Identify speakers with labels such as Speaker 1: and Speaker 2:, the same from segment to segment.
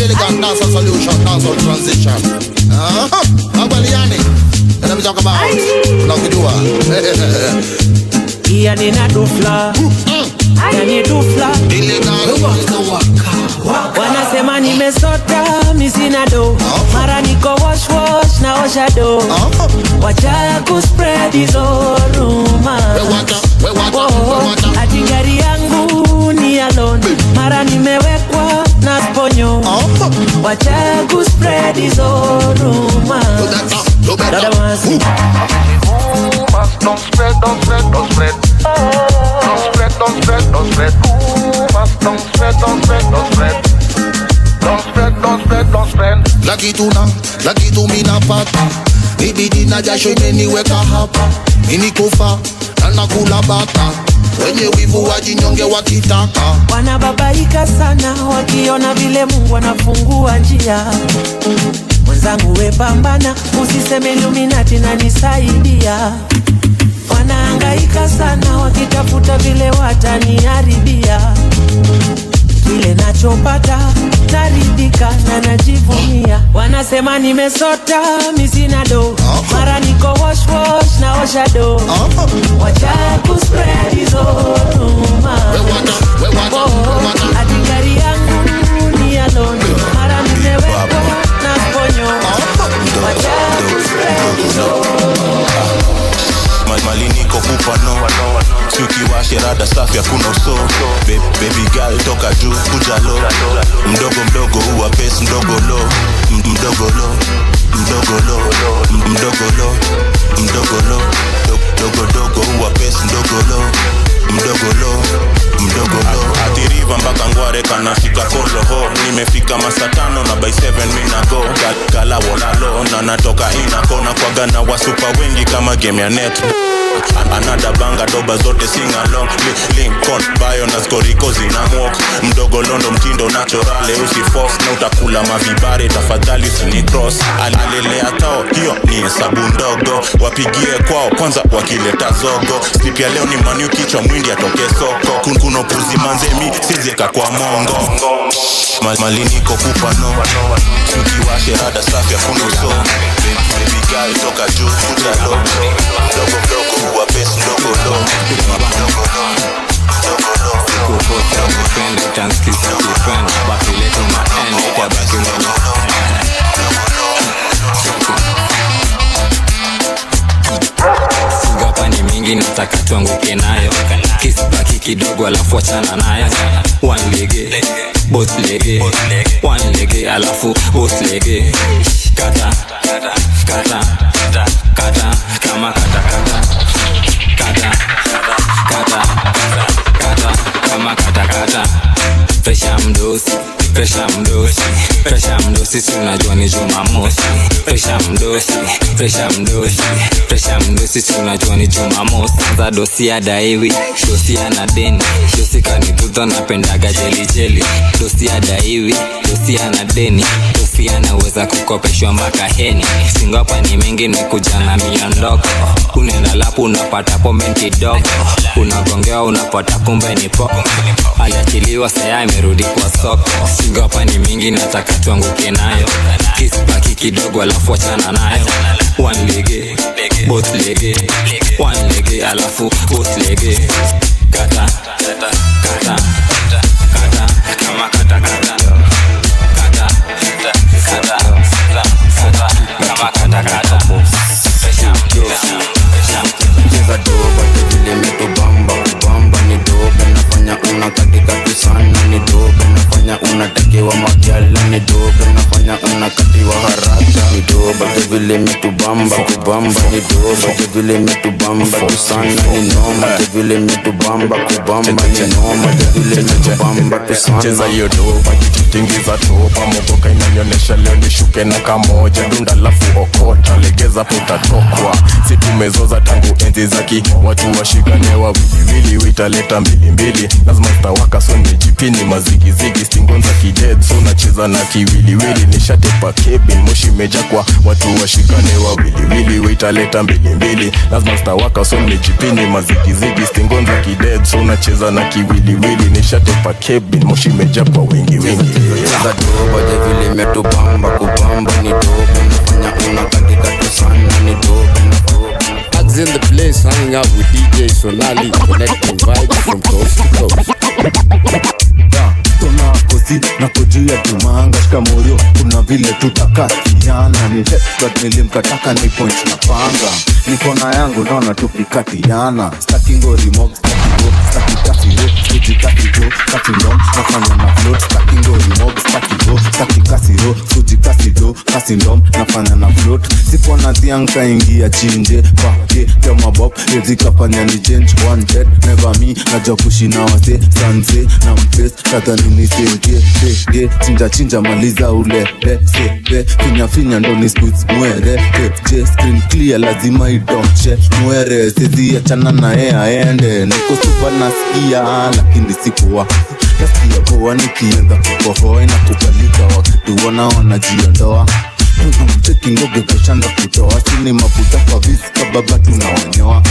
Speaker 1: elegant dancehall solution, dancehall transition. Abaliani. And let me talk about Nakidua.
Speaker 2: Yani na dufla. Yani dufla. Wanasema nimesota, misina do. Mara niko wash na osha do. Wacha kuspread hizo rumors. Ati gari yangu ni alone. Mara nimewekwa na sponyo. Wacha kuspread hizo rumors. Dada wasi.
Speaker 3: Don't spread. Don't spread. Don't spread.
Speaker 1: Laki tu mina pata. Ibidi na jasho imeniweka hapa. Mini kufa na nakula bata. Wenye wivu wajinyonge wakitaka.
Speaker 2: Wanababaika sana wakiona vile Mungu anafungua njia. Mwenzangu we pambana, usiseme Illuminati na nisaidia. Wanahangaika sana wakitafuta vile wataniharibia. Kile nachopata naridhika na najivunia. Wanasema nimesota, misina do. Mara niko wash na osha do. Wacha kuspread hizo rumors. Ati gari yangu ni alone. Mara nimewekwa na sponyo. Wacha kuspread hizo rumors.
Speaker 4: Mali niko kupa no. Siukiwashe rada safi hakuna uso. Baby girl toka juu kuja low. Mdogo huwa pes mdogo low. Dogo huwa pes mdogo low. Atiriva mpaka ngware kana shika koloho. Nimefika masa 5 na by 7 mina go. Gala wala low na natoka inakona kwa gana wa super wengi kama game ya net. Another banga doba zote sing along. Lincoln, Bayo na Skoriko zinamwok. Mdogo londo mtindo naturale usiforce. Na utakula mavibare tafadhali usinicross. Alelea tao, hiyo ni hesabu ndogo. Wapigie kwao, kwanza wakileta zogo. Slip ya leo ni manu kichwa mwindi atoke soko. Kuno puzi manzemi, sizieka kwa mongo. Mali niko kupa no. Siukiwashe rada safi hakuna uso. Baby girl toka juu kuja low. Mdogo huwa pes mdogo low.
Speaker 5: Kukota mupende, chanskisa kipende. Bakileto maende, kwa baki mdogo. Singapa ni mingi nataka tuanguke nayo. Kisibaki kidogo alafu achana nayo. One lege, both lege. One lege alafu both lege. Kata kama kata kama kata. Presha mdosi si unajua ni Jumamosi. Presha mdosi si unajua ni Jumamosi. Za dosi ya daiwi, dosi ya na deni. Dosi kanituto napendaga jeli. Dosi ya daiwi, dosi ya na deni. Dosi anaweza kukopeshwa mpaka heni. Singapa ni mengi ni kujana miondoko. Unenda lapu unapata pombe kidogo. Unagongewa unapata kumbe ni poko. Aliachiliwa saya imerudi kwa soko. Singapa ni mingi nataka tuanguke nayo. Kisibaki kidogo alafu achana nayo. One lege, both lege. One lege alafu both lege. Kata kama kata kama kata.
Speaker 6: Cheza doba vile metubamba kubamba ni dobe nafanya una katikati sana ni dobe nafanya unatakiwa makiala ni dobe nafanya unakatiwa haraka ni doba vile metubamba kubamba ni doba vile metubamba tu sana ni noma vile metubamba kubamba ni noma vile metubamba tu sana.
Speaker 7: Cheza hiyo doba tingiza topa mogoka inanionyesha leo nishuke na kamoja dunda lafu okota legeza putatokwa. Si tumezoza tangu enzi zaki watu washikane wawili witaleta mbili. Lazima stawaka sonye jipini mazigizigi stingonza kidead so nacheza na kiwiliwili. Nishatepa cabin moshi meja kwa watu washikane wiliwili waitaleta mbili lazima stawaka so nimejipini mazigizigi stingonza kided so unacheza na kiwiliwili nishatepa kebin moshi meja kwa wingi
Speaker 6: cheza doba je vile imetubamba kubamba ni doba nafanya unakatika tu sana ni doba
Speaker 8: Ads in the place hanging out with DJ Sonali connecting vibes from coast to coast.
Speaker 9: Tona kozi na kujia tumanga shikamorio kuna vile tutakatiana ni but nilimkataka ni point na panga nikona yangu naona tukikatiana staki ngori mob staki kasiro staki kasiro staki ndom nafanya na float staki ngori mob staki kasiro suji kasiro kasi ndom nafanya na float sipo na thianka ingia chinje pake kama bob ezikafanya ni change wanted never me najua kushina wase sanse na mfest kadhani ni sege chinja maliza ule sebe finya ndo ni squeeze mwere je screen clear lazima idonche mwere sezi achana na aende niko super nasikia lakini sikuwa nasikia poa nikienda kukohoa na kubalika wakitu wanajiondoa cheki ngoge kushanda kutoa sini mafuta kwa visi kababa tunawanyoa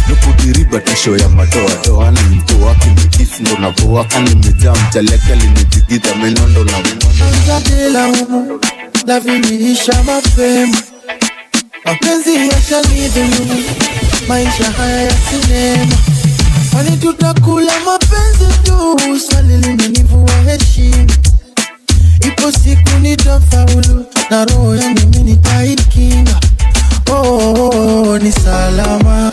Speaker 9: nukudiriba tisho ya matoa ni mtoa kimikisi ndo navoa kani mejaa mchaleka linijigita menondo na
Speaker 2: mzadela humu la viniisha mapema mapenzi yashanidhulumu maisha haya ya sinema kwani tutakula mapenzi tu swali limenivua heshima ipo siku nitafaulu na roho yangu mimi nitaikinga ni salama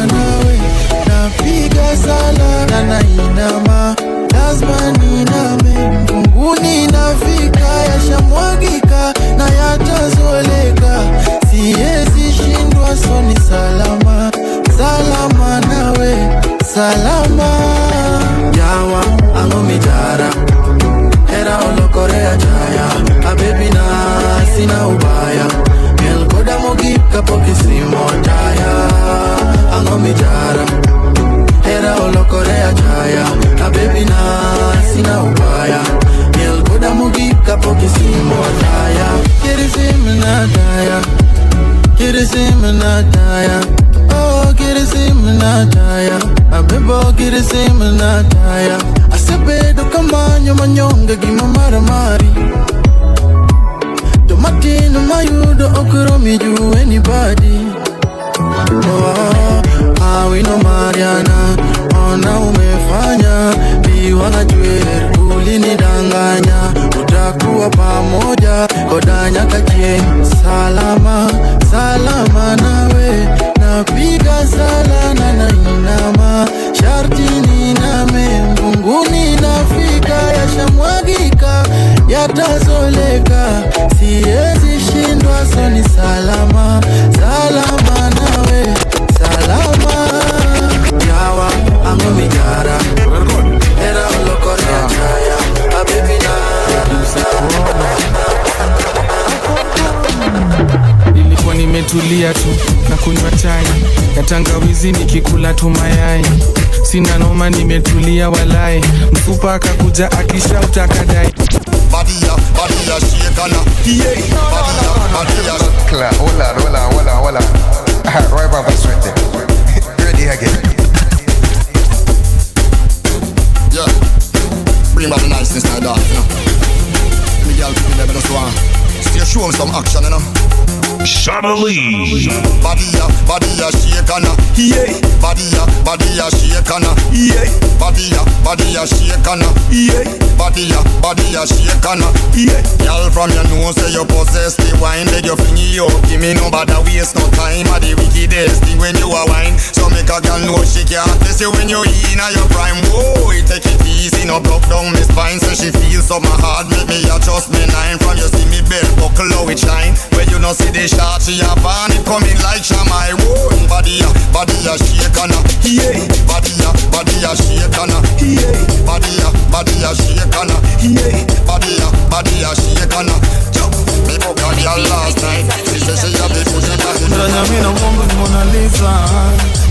Speaker 2: nawe napiga sala na nainama lazima niname mbinguni nafika yashamwagika na yatazoleka siwezi shindwa so ni salama nawe salama yawa angomijara era olokorea jaya abebi na sina ubaya melkoda mogika pokisimo jaya angomijara era olokorea jaya abebi na sina ubaya melkoda mogika pokisimo jaya kirisimna daya oh kirisimna daya abebo kirisimna daya asebedo kamanyo manyonge gima maramari tomatino mayudo okromi ju anybody awino Mariana ona umefanya biwana jwer ulinidanganya utakuwa pamoja kodanya kachie salama nawe napiga sala na nainama sharti niname mbunguni nafika yashamwagika yatazoleka siwezi shindwa so ni salama nawe salama yawa angomijara era olokorea chaya abebina
Speaker 10: nilikuwa nimetulia tu na kunywa chai ya tangawizi nikikula tu mayai sina noma nimetulia walai mfupa akakuja akishauta kadai
Speaker 1: Badia shekana Badia
Speaker 3: Hola Roy Papa Sweat ready again
Speaker 1: yeah bring back the niceness now dog you know me girl people never just want still show them some action you know
Speaker 11: Sonali
Speaker 1: Badia shekana yeah Badia shekana yeah Badia shekana yeah Badia shekana yeah y'all from your nose say you possess the wine beg your flingy yo give me no bother waste no time at the wickedest thing when you a wine so make a girl know she can't test you when you in a your prime whoa take it easy no block down me spine so she feels so my heart make me adjust me nine from you see me belt buckle how it shine when you no see the shot she a pan it coming like Shamai whoa Badia shekana yeah Badia shekana yeah Badia shekana yeah Badia shekana me book a girl last night she say she have the pussy
Speaker 2: Ndanya mina Mona Lisa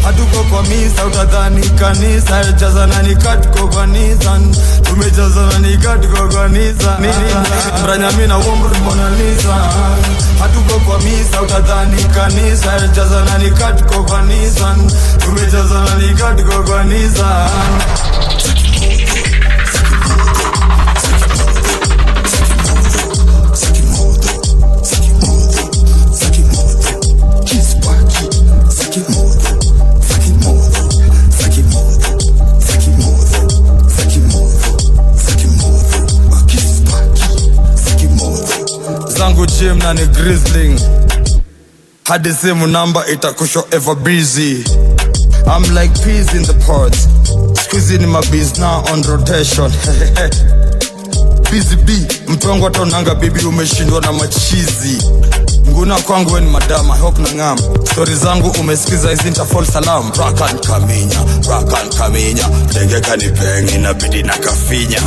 Speaker 12: hatuko kwa misa utadhani kanisa. Jazana ni katiko kwa Nissan, tumejazana ni katiko kwa Nissan. Mbranyami na Wombru Mona Lisa, hatuko kwa misa utadhani kanisa. Jazana ni katiko kwa Nissan, tumejazana ni katiko kwa Nissan. Zangu gym na ni Grizzling, hadi simu namba itakusho ever busy. I'm like peas in the pods, squeezing my bees now on rotation. Busy B, mtongo tonanga bibi umeshindwa na machizi. Nguna kwangu weni madama, hok na ngam. Story zangu umesikiza hizi nitafall salam. Rakan kaminya, dengeka ni pengi na bidi na kafinya.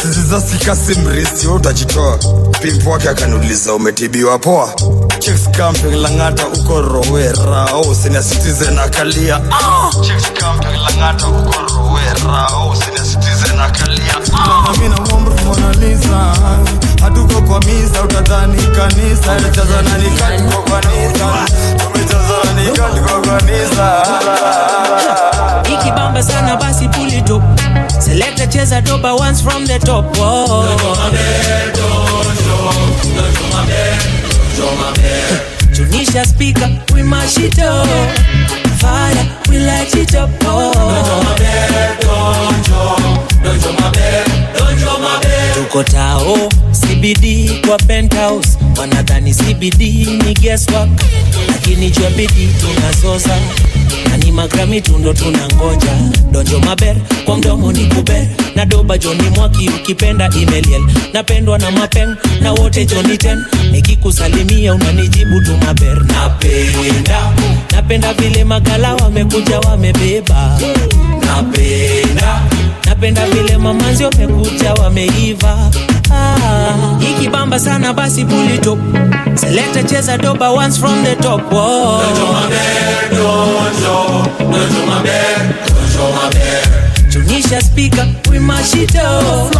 Speaker 12: Siziza sikasi mrisi, utajitoa. Pimpu wake akanuliza umetibiwa poa. Chicks camping Langata uko Rowera, oh senior citizen akalia. Chicks camping Langata uko Rowera, oh senior citizen akalia. Mimi na Wombru Mona Lisa, hatuko kwa misa utadhani kanisa. Jazana ni katiko kwa Nissan, tumejazana ni katiko kwa Nissan.
Speaker 13: Ikibamba sana basi pull it up. Select cheza doba once from the top. Don't show my bed. Tunisha speaker, we mash it up. Fire, we light it up. Don't show my bed, don't show my bed. Tuko tao, CBD kwa penthouse. Wanadhani CBD ni guesswork, lakini jua bidi tunazoza. Na ni magrami tundo tunangoja. Donjo maber, kwa mdomo ni kuber. Na doba Johnny Mwaki ukipenda email. Napendwa na mapeng, na wote Johnny 10. Nikikusalimia unanijibu tu maber. Napenda vile magala wamekuja wamebeba. Napenda vile mamanzi wamekuja wameiva. Ikibamba sana basi pull it up. Select cheza doba once from the top. Don't show my bed, don't show my bed. Tunisha speaker, we mash it up.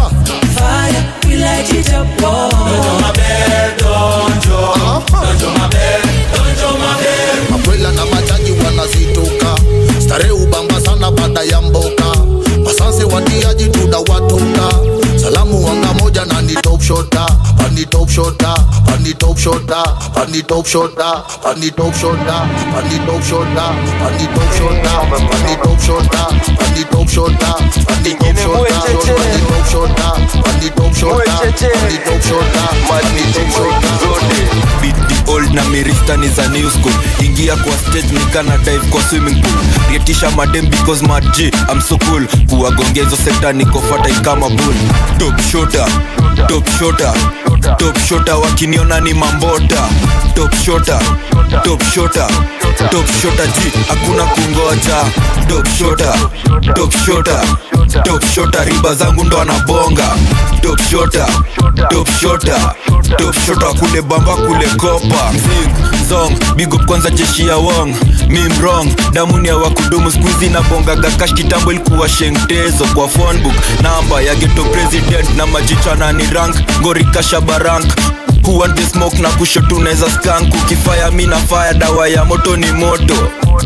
Speaker 13: Fire, we light it up. Don't show my bed, don't show my bed.
Speaker 14: Makwela na majaji wanazitoka, stare ubamba sana baada ya mboka. Masanse watiaji tunawatoka, salamu wanga moja na ni top shota. Pani top shota, pani top shota, pani top shota, pani top shota, pani top shota, pani top shota, pani top shota, pani top shota, pani top shota, pani top shota, pani top shota, pani top shota.
Speaker 15: Beat the old na mirista ni za new school. Ingia kwa stage nikana dive kwa swimming pool. Rietisha madem because mad G, I'm so cool. Kuwagongezo sekta niko fata ikama bull. Top shota, top shota, top shota wakiniona ni mambota. Top shota, top shota, top shota G, hakuna kungoja. Top shota, top shota, top shota, riba zangu ndo anabonga. Top shota, top shota, top shota, kule bamba kule kopa. Zing, zong, big up kwanza jeshi ya wong. Mim wrong, damuni ya wakudumu squeezy na bonga gakash kitambo ilikuwa shengtezo. Kwa phone book, namba ya ghetto president na majicha na ni rank. Ngori kasha barank, who want the smoke na kusho tuneza skank. Ukifire mi na fire, dawa ya moto ni moto.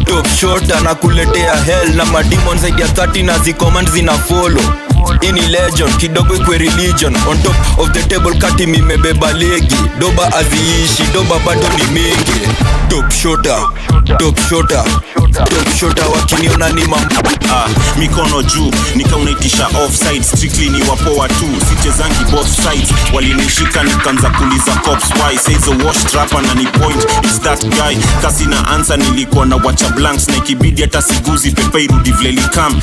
Speaker 15: Top shota na kuletea hell na mademon zaidi ya 30 na zicommand zina follow. Ini legend, kidogo ikwe religion. On top of the table kati mimebeba legi. Doba aziishi, doba bado ni mingi. Top shota, top shota, top shota wakiniona ni
Speaker 4: mikono juu, nika unaitisha offside. Strictly ni wapoa tu, sichezangi both sides. Walinishika nikanza kuliza cops why. Says a wash trapper na ni point, it's that guy. Kasi na answer nilikuwa na wacha blanks. Na ikibidi hata siguzi pepe irudi vile likam.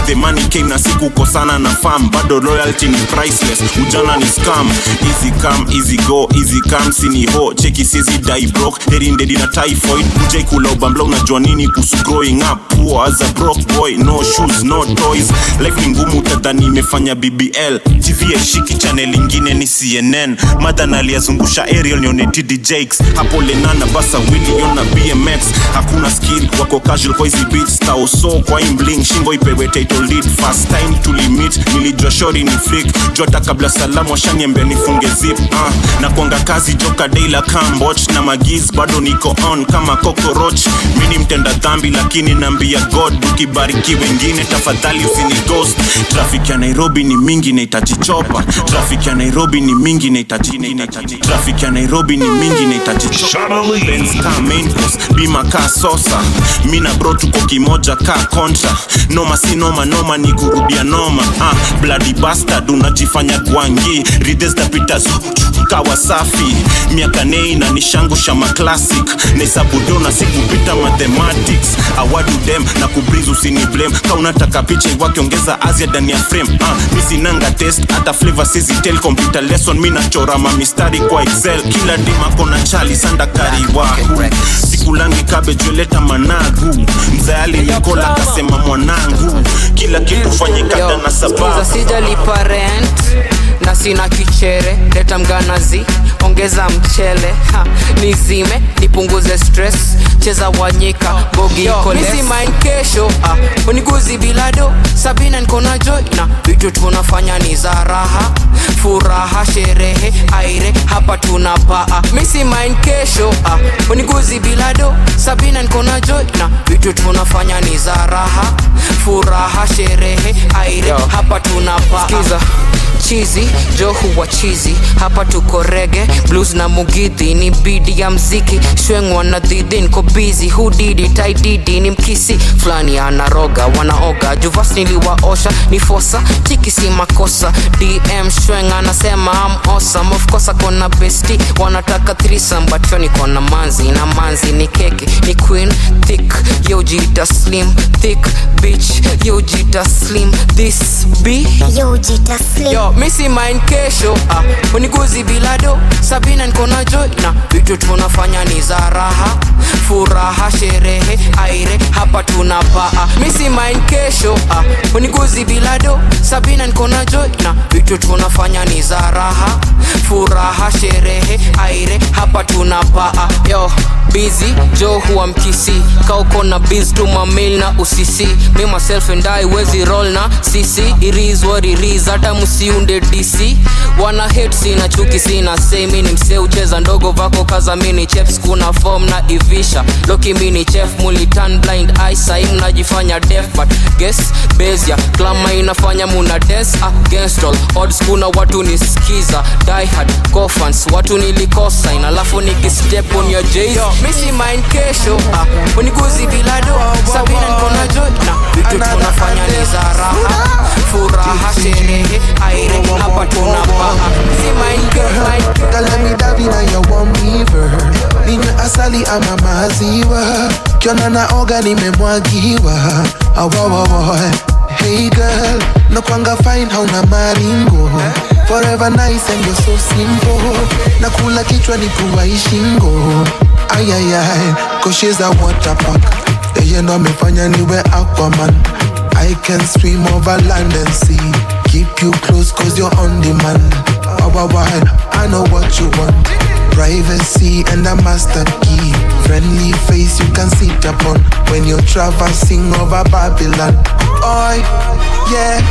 Speaker 4: The money came na siku kosana na farm. Bado loyalty ni priceless, ujana ni scam. Easy come, easy go, easy come. Sini ho, cheki sisi die broke. Heri ndedi na typhoid, ujai kula ubambla unajua nini kusu growing up poor as a broke boy, no shoes no toys. Life ni ngumu utadhani imefanya BBL. TV shiki channel ingine ni CNN. Mother naliazungusha aerial nione TD Jakes. Hapo Lenana basa Willy yona BMX. Hakuna skill wako casual kwa hizi beats. Tao so kwa imbling shingo ipewe title lead. First time to limit nilijua shori ni freak. Jota kabla salamu washaniambia nifunge zip. Na kuanga kazi joka daila camboch. Na magiz bado niko on kama cockroach. Mini mtenda dhambi lakini nambia God. Ukibariki wengine tafadhali usini ghost. Traffic ya Nairobi ni mingi na itajichopa. Traffic ya Nairobi ni mingi na itajichopa. Traffic ya Nairobi ni mingi na itajichopa. Benz car main course, bima car sosa. Mina bro tuko kimoja car contra. Noma si noma noma ni kurudia noma. Bloody bastard unajifanya gwangi. Rides da pita kawa safi. Miaka nei na nishangusha ma classic. Nesabu dona sikupita mathematics. Awadu dem na kubrizu usini blame. Ka unataka picha iwake ongeza Asia ndani ya frame. Misi nanga test hata flavor sisi tell computer lesson. Mina chora ma mistari kwa Excel. Kila dima kona chali sanda kariwa. Sikulangi cabbage weleta managu. Mzayali nikola kasema mwanangu. Kila kitu fanyika na sababu.
Speaker 16: Sijalipa rent na sina kichere, leta mganazi, ongeza mchele, nizime, nipunguze stress, cheza wanyika, bogi iko less. Misi mind kesho, uniguzi bilado, Sabina nkona joy, na vitu tunafanya ni za raha, furaha, sherehe, aire, hapa tunapaa. Misi mind kesho, uniguzi bilado, Sabina nkona joy, na vitu tunafanya ni za raha, furaha, sherehe, aire, hapa tunapaa. Skiza cheesy, jo huwa cheesy. Hapa tuko reggae, blues na mugithi. Ni bidi ya mziki, shwengwa na dhidi. Niko busy, who did it, I did it. Ni mkisi, flani anaroga, wanaoga. Juvas niliwaosha, ni fosa, chiki si makosa. DM shwenga anasema I'm awesome. Of course akona bestie, wanataka threesome. But yo niko na manzi, na manzi ni keke. Ni queen, thick, yo jita slim. Thick, bitch, yo jita slim. This be, yo jita slim. Yo, misi mind kesho, uniguzi bilado, Sabina nkona joy, na vitu tunafanya ni za raha, furaha, sherehe, aire, hapa tunapaa. Misi mind kesho, uniguzi bilado, Sabina nkona joy, na vitu tunafanya ni za raha, furaha, sherehe, aire, hapa tunapaa. Yo, busy, jo huwa mkisi, kauko na biz tuma mail na usisi. Me myself and I wezi roll na sisi. It is what it is, hata musiunde DC. Wana hate sina chuki sina say. Mini mse ucheza ndogo vako kaza mini chefs. Kuna form na ivisha Loki mini chef muli turn blind eye. Sai mnajifanya deaf but guess bezia klama inafanya muna dance against all odds. Kuna watu nisikiza die hard coffans. Watu nilikosa inalafu nikistep on your J's. Missy mind kesho uniguzi bilado, Sabina nkona joy, na vitu tunafanya ni za raha, furaha, sherehe, aire, hapa tunapaa. Missy mind kesho
Speaker 2: Kalami davi na ya wamiver. Ninywe asali ama maziwa. Kiona naoga nimemwagiwa. Awawawa. Hey girl, no kwanga fine hauna maringo. Forever nice and you're so simple. Nakula kichwa ni pua ishingo. Ayayay, cause she's a water park. Yeye ndo amefanya niwe Aquaman. I can swim over land and sea. Keep you close cause you're on demand. I know what you want. Privacy and a master key. Friendly face you can sit upon when you're traversing over Babylon. Oi, yeah,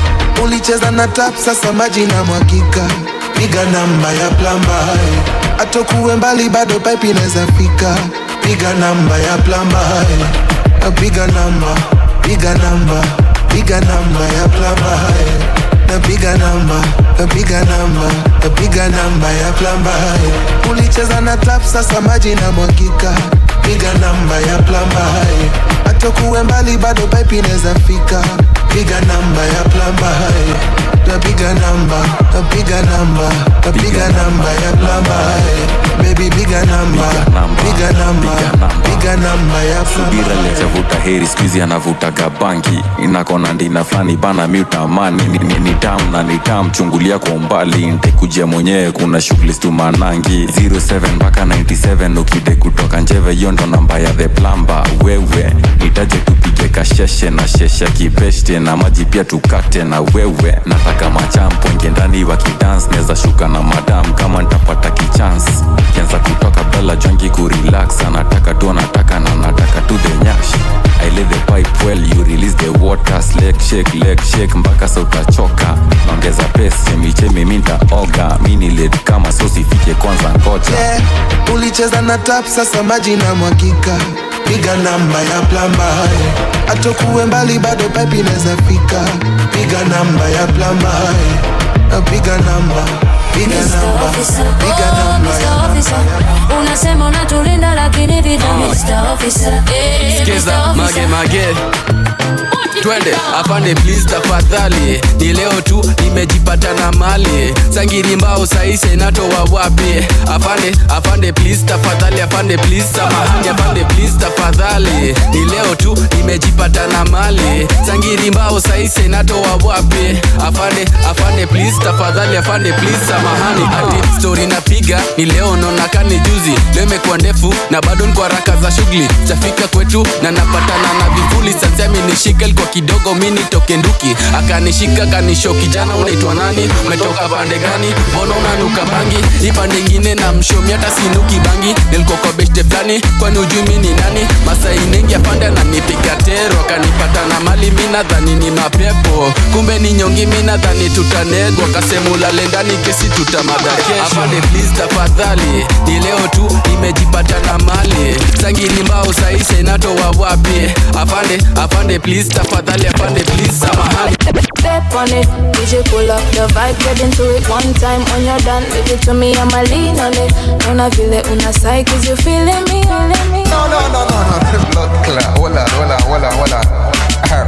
Speaker 2: ulicheza na tap sasa maji na mwagika. Piga namba ya plamba. Atokuwe mbali bado pipe inaweza fika. Piga namba ya plamba. Piga namba, piga namba, piga namba ya plamba. Piga namba, piga namba, piga namba ya plamba. Ulicheza na tap sasa maji na mwagika. Piga namba ya plamba. Atokuwe mbali bado pipe inaweza fika. Piga namba ya plamba. Piga namba, piga namba, piga namba ya plamba. Baby piga namba, piga namba, piga namba ya plamba.
Speaker 17: Subira leta vuta heri squeeze anavuta gabangi. Inakona ndina flani bana miutamani. Ni tamu na ni tamu chungulia kwa umbali. Nitakujia mwenyewe kuna shughuli stumanangi. 07 mpaka 97 ukide kutoka Njeve yondo namba ya the plumber. Wewe nitaje tupige sheshe na shesha kibeshte na maji pia tukate na wewe. Nataka machampo inge ndani wakidance, neza shuka na madam kama nitapata kichance. Kianza kutoka bela jangi kurelax, anataka tu anataka na nataka tu the nyash. I lay the pipe well, you release the water. Leg shake mpaka sa utachoka. Naongeza pace, chemi minta oga. Mini lead kama sosi fike kwanza ngoja.
Speaker 2: Yeah, ulicheza na tap sasa maji na mwakika. Piga namba ya plamba, atokuwe mbali bado pipe inaweza fika. Piga namba ya plamba, piga namba.
Speaker 18: Unasema unatulinda lakini vita Mr. Officer.
Speaker 19: Skiza mage twende afande please tafadhali, ni leo tu nimejipata na mali. Sangiri mbao saise natoa wapi? Afande please tafadhali, afande please samahani, afande please tafadhali, ni leo tu nimejipata na mali. Sangiri mbao saise natoa wapi? Afande please tafadhali, afande please samahani. Ati story napiga ni leo naona kani juzi, leo imekuwa ndefu na bado niko haraka za shughuli. Chafika kwetu na napatana na vivuli, sasa mimi nishike kwa kidogo mini toke nduki. Akanishika kanisho, kijana unaitwa nani? Umetoka pande gani? Mbona unanuka bangi? Ipande ingine na mshomi hata sinuki bangi. Nilikuwa kwa beshte flani, kwani ujui mimi ni nani? Masai mengi afande ananipiga tero, akanipata na mali mimi nadhani ni mapepo, kumbe ni nyongi mimi nadhani tutanegwa. Kasema ulale ndani kesi tutamada kesho. Afande please tafadhali, ni leo tu nimejipata na mali. Sangini mbao saise natoa wapi? Afande please tafadhali, afande please samahani.
Speaker 18: Step on it, DJ pull up the vibe, get into it one time. When you're done, leave it to me, I'ma lean on it. Naona vile unasai, cause you feeling me.
Speaker 20: No, blood clot. Hold on.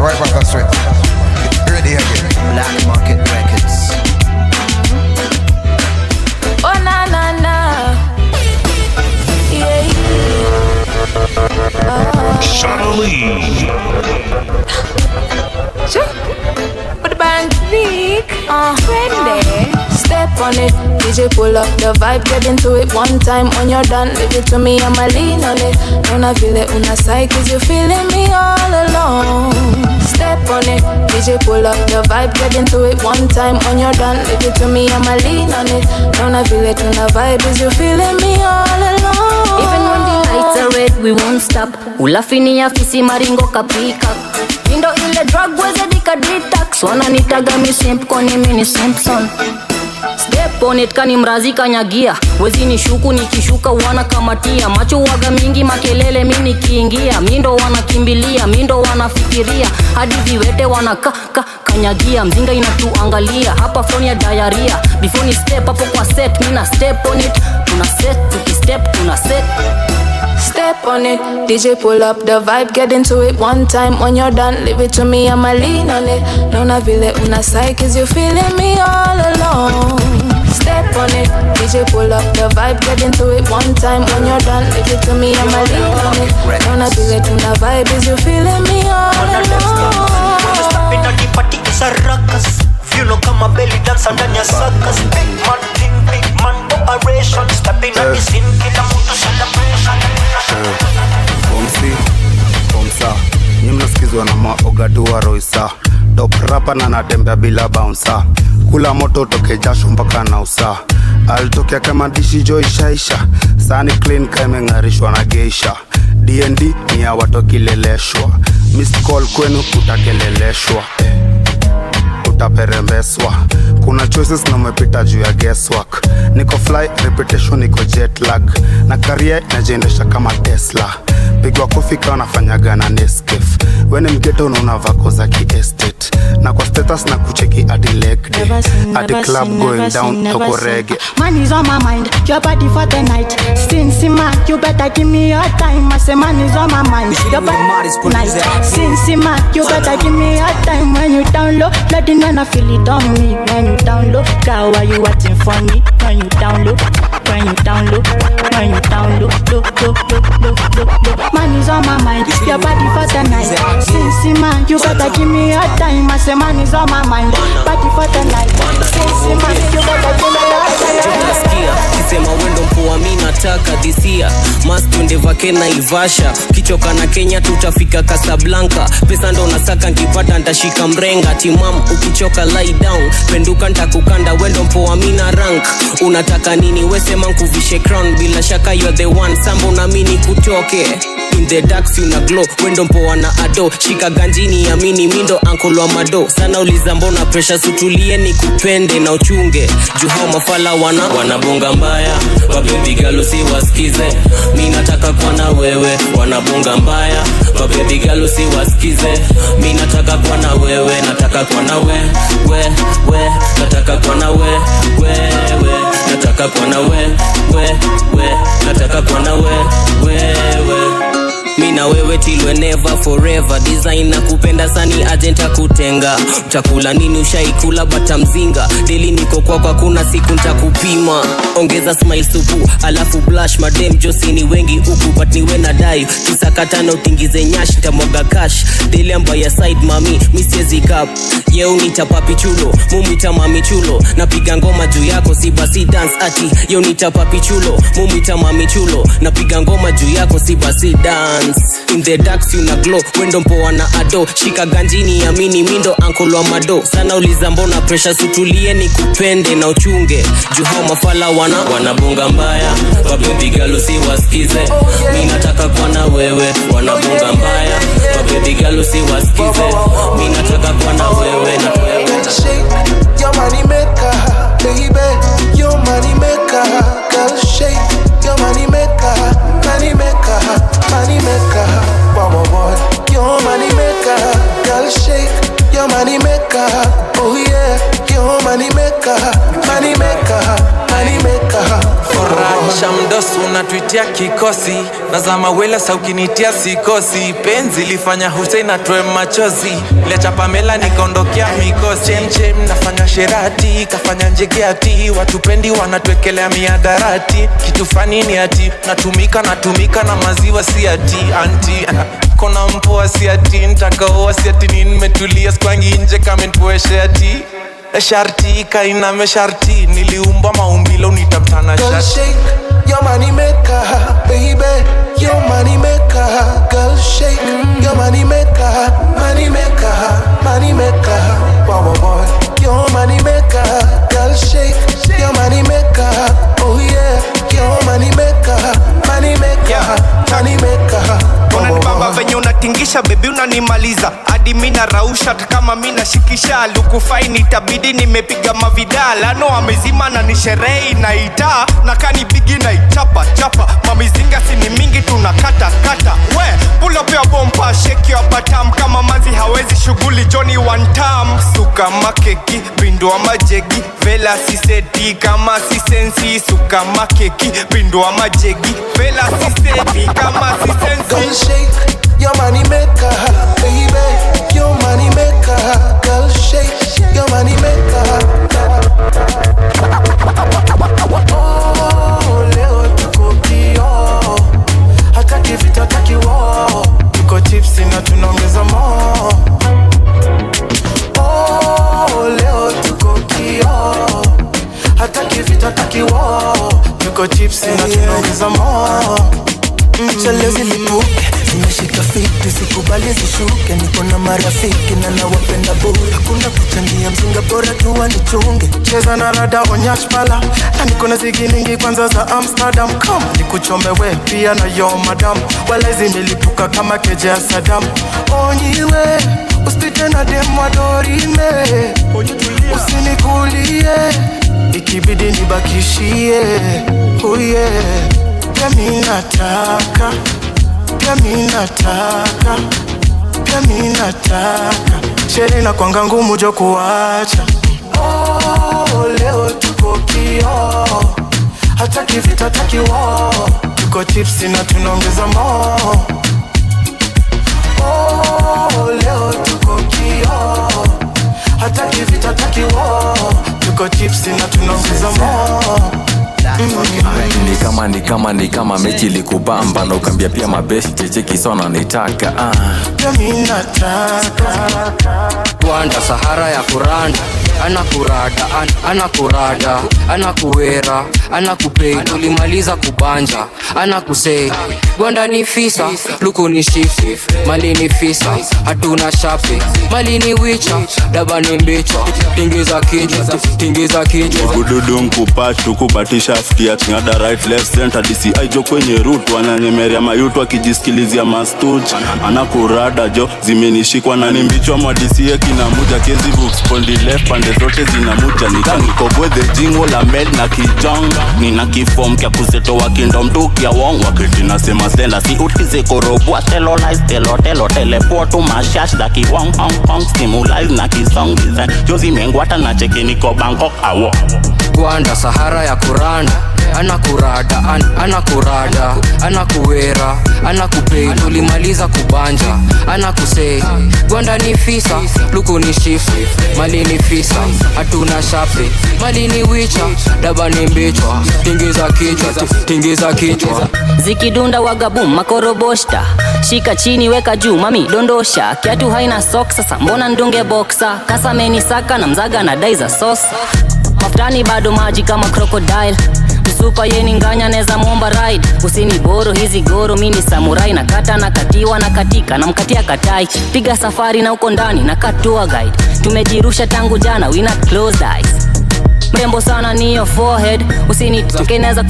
Speaker 20: Right back on straight. Ready again. Black Market Records.
Speaker 18: Oh na. Yeah.
Speaker 11: Suddenly.
Speaker 18: Put the band weak. Ready. Step on it, DJ pull up the vibe, get into it one time. When you're done, leave it to me, I'ma lean on it. Naona vile unasai, cause you feeling me all alone. Step on it, DJ pull up the vibe, get into it one time. When you're done, leave it to me, I'ma lean on it. Naona vile tuna vibe, cause you feeling me all alone.
Speaker 21: Even when the lights are red, we won't stop. Ulafini ya fisi maringo kapika. Indo ile drug weze dika detox. Wananitaga mi simp koni mini Simpson. Step on it kani mrazi kanyagia. Wezi nishuku nikishuka wana kamatia. Macho waga mingi makelele mini kiingia. Mindo wanakimbilia, mindo wanafikiria. Hadi viwete kanyagia. Mzinga inatuangalia, hapa phone ya diarrhea. Before ni step hapo kwa set, mina step on it. Tuna set, tukistep, tuna set.
Speaker 18: Step on it, DJ pull up the vibe, get into it one time. When you're done, leave it to me, I'ma lean on it. Naona vile unasai, cause you feeling me all alone. Step on it, DJ pull up the vibe, get into it one time. When you're done, leave it to me, I'ma lean on it. Naona vile tuna vibe, cause you feeling me all alone.
Speaker 22: When you stop in at the party, it's a ruckus. You know come a belly dance and then you suckers. Big man thing, big man operation. Step in at the scene, kila mtu celebration.
Speaker 6: Pomsa Nyi mnasikizwa na maogadua roisa. Top rapa na natembea bila bouncer. Kula moto toke jasho mpaka na usa. Alitokea kama dishi jo ishaisha. Sani clean kama ngarishwa na geisha. D&D ni ya watokileleshwa. Missed call kwenu utakeleleshwa. Utaperembeswa. Kuna choices na umepita juu ya guesswork. Niko fly, reputation niko jet lag. Na career najiendesha kama Tesla. Pigwa kofi kwa nafanyaga na Nescafe. Wene mgeto unaona vako za ki-estate. Na kwa status na kucheki adi leg day. Adi club going down toko reggae.
Speaker 23: Man is on my mind, your body for the night. Sinsima, you better give me your time. I say man is on my mind, your body for the night. Sinsima, you better give me your time. When you down low, letting when I feel it on me. When you down low, girl, why you acting funny? When you down low, when you down low, when you down low, low. Man is on my mind, your body for the night. Sinsima, you better give me your time. I say man is on my mind, body for the night. Sinsima, you better give me your time.
Speaker 5: sema wendo mpoa mi nataka this year. Must twende vake na Ivasha. Kichoka na Kenya tutafika Casablanca. Pesa ndo nasaka nkipata ntashika mrenga. Timam ukichoka lie down, penduka ntakukanda wendo mpoa mi na rank. Unataka nini we sema nkuvishe crown, bila shaka you're the one, sambo na mini kutoke. In the dark una glow, wendo mpoa na ado. Shika ganjini ya mini mindo uncle wa mado. Sana uliza mbona pressure sutulie ni kupende na uchunge. Juhao mafala wanabonga mbaya. Baby girl si wasikize, mi nataka kwa na wewe. Wanabonga mbaya. Baby girl si wasikize, mi nataka kwa na wewe. Nataka kwa na we, nataka kwa na we, nataka kwa na we, nataka kwa na we. Mina wewe till whenever forever. Design na kupenda sani agenta kutenga. Utakula nini ushaikula bata mzinga. Daily niko kwa kuna siku nitakupima. Ongeza smile supu alafu blush. Madem Josini wengi huku but niwe na dai. Kisakata na utingize nyash nitamwaga cash. Daily amba ya side mami misiezi cup. Yeo nita papi chulo mumita mami chulo. Napiga ngoma juu yako si basi dance ati. Yeo nita papi chulo mumita mami chulo. Napiga ngoma juu yako si basi dance. In the dark una glow, wendo mpoa na ado. Shika ganjini ya mini mindo uncle wa mado. Sana uliza mbona pressure sutulie ni kupende na uchunge. Juhao mafala wanabonga mbaya. Baby girl si wasikize, mi nataka kwa na wewe. Wanabonga mbaya. Baby girl si wasikize, mi nataka kwa na wewe.
Speaker 2: Shake your money maker, baby. Your money maker, girl shake your money maker, money maker, money maker. Wow, wow, wow. Your money maker, girl shake your money maker. Oh yeah, your money maker, money maker, money maker.
Speaker 7: Furahisha mdosu unatuitia kikosi. Nazama wela saukinitia sikosi. Penzi lifanya Hussein atoe machozi. Lecha Pamela nikaondokea mikosi. Chem nafanya sherati, kafanya njegeati. Watupendi wanatuekelea miadarati. Kitu fani ni ati natumika na maziwa si ati anti. Kona mpoa si ati nitakaoa si ati nimetulia skwangi nje kama npoeshe ati. Sharti kainame sharti niliumba maumbilo nitamtana
Speaker 2: Girl
Speaker 7: sharti.
Speaker 2: shake your money maker, baby. Your money maker, girl shake your money maker, money maker, money maker. Wow, wow, wow. Your money maker, girl shake your money maker. Oh yeah, your money maker, money maker, money maker.
Speaker 8: Unanibamba venye unatingisha baby unanimaliza. Hadi mina rausha kama mina shikisha. Lukufai nitabidi nimepiga mavidala. No amezima na ni sherehe inaita. Na kani bigi na ichapa chapa. Mamizinga sini mingi tunakata kata. We pull up your bumper shake your bottom. Kama manzi hawezi shughuli Johnny one time. Suka makeki pindua majegi. Vela siseti kama sisensi. Suka makeki pindua majegi. Vela siseti kama sisensi.
Speaker 2: Girl shake your money maker, baby. Your money maker, girl shake your money maker. Oh, leo tuko kio. Hataki vita, hataki war. Tuko tipsy na tunaongeza more. Oh, leo tuko kio. Hataki vita, hataki war. Tuko tipsy na tunaongeza more. Acha leo zilipuke, zimeshika fiti, sikubali zishuke. Niko na marafiki na nawapenda bure. Hakuna kuchangia mzinga bora tu wanichunge. Cheza na rada onyash pala. Na niko na zigi mingi kwanza za Amsterdam. Come nikuchome we pia na yo madam. Wala zimelipuka kama keje ya Saddam. Onyiwe, usipite na dem wa dorime. Usinikulie, ikibidi nibakishie. Oh yeah. Pia minataka, pia minataka, pia minataka. Sherehe na kwanga ngumu jo kuacha. Oh, leo tuko kio. Hataki vita, hataki war. Tuko tipsy na tunaongeza more. Oh, leo tuko kio. Hataki vita, hataki war. Tuko tipsy na tunaongeza more.
Speaker 17: Ni kama ni kama mechi likubamba na ukambia pia mabest cheki sona nitaka
Speaker 16: Rwanda Sahara ya kuranda anakurada anakurada anakuwera anakupei tulimaliza kubanja anakusei Rwanda ni fisa luku ni shifi mali ni fisa hatuna shapi mali ni wicha daba ni mbicha tingiza kichwa
Speaker 4: gududu mkupatu kubatisha fikia ngada right left center DCI jo kwenye route wananyemeria mayutu akijisikilizia mastuch anakurada jo zimenishikwa na nimbichwa mwa DCI kinamuja kezi books pondi left pande zote zinamuja niko the jingo la med na kijong nina kifom kya kuseto wa kingdom tu kya wong wakati nasema stenda si utize korobwa telo teleport to mashash da ki wong hong stimulate na kisong design jozi mengwata na cheki niko Bangkok awo
Speaker 16: Rwanda Sahara ya kuranda anakurada anakurada anakuwera anakupei tulimaliza kubanja anakusei Rwanda ni fisa luku ni shifi mali ni fisa hatuna shapi mali ni wicha daba ni mbichwa tingiza kichwa
Speaker 21: zikidunda wagabum makoroboshta shika chini weka juu mami dondosha kiatu haina socks sasa mbona ndunge boxer kasa meni saka na mzaga na daiza sauce mafutani bado maji kama crocodile msupa yeni nganya neza muomba ride usini boro hizi goro mini samurai na kata na katiwa na katika na mkatia katai piga safari na uko ndani na katua guide tumejirusha tangu jana we not closed eyes mrembo sana ni your forehead usini tukeneza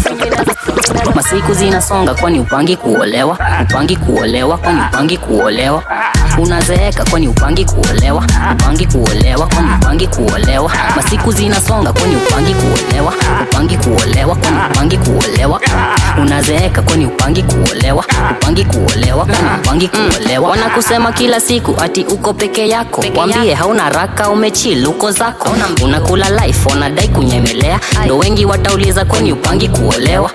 Speaker 21: masiku zinasonga kwani upangi kuolewa kwani upangi kuolewa unazeeka kwani upangi kuolewa kwani upangi kuolewa masiku zinasonga kwani upangi kuolewa kwani upangi kuolewa unazeeka kwani upangi kuolewa kwani upangi kuolewa wanakusema kila siku ati uko peke yako waambie hauna haraka umechill uko zako unakula life wanadai kunyemelea ndo wengi watauliza kwani upangi kuolewa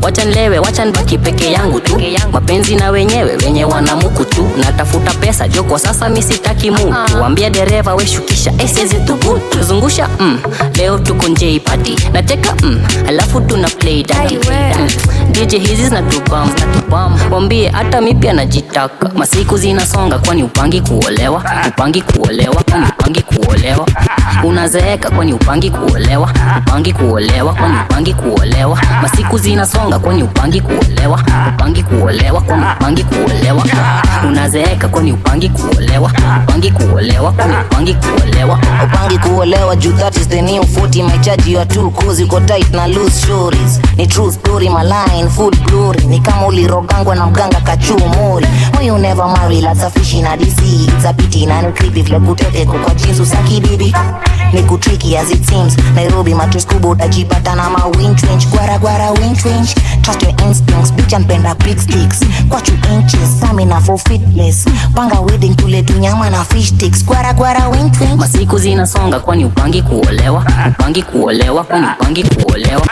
Speaker 21: wacha nilewe wacha nibaki peke yangu tu mapenzi na wenye wanamuku tu natafuta pesa jo kwa sasa mimi sitaki mtu waambia dereva we shukisha siwezi thubutu zungusha leo tuko nje party nateka alafu tuna play daddy DJ hizi zinatubam waambie hata mimi pia najitaka masiku zinasonga kwani upangi kuolewa kwani upangi kuolewa unazeeka kwani upangi kuolewa kwani upangi kuolewa masiku zinasonga kwani upangi kuolewa kwani upangi kuolewa unazeeka kwani upangi kuolewa kwani upangi kuolewa juu that is the new 40 my charge you are too cause you got tight na loose stories ni true story my line full glory ni kama ulirogangwa na mganga kachumori you never marry lots of fish in a DC it's a pity na no creepy vile kutete kwa jinsi usaki bibi ni kutricky as it seems Nairobi mattress kubwa utajipata na ma winch gwara winch trust your instincts bitch anpenda big sticks kwa 2 inches stamina for fitness panga wedding tule tunyama na fish sticks gwara winch masiku zinasonga kwani upangi kuolewa kwani upangi kuolewa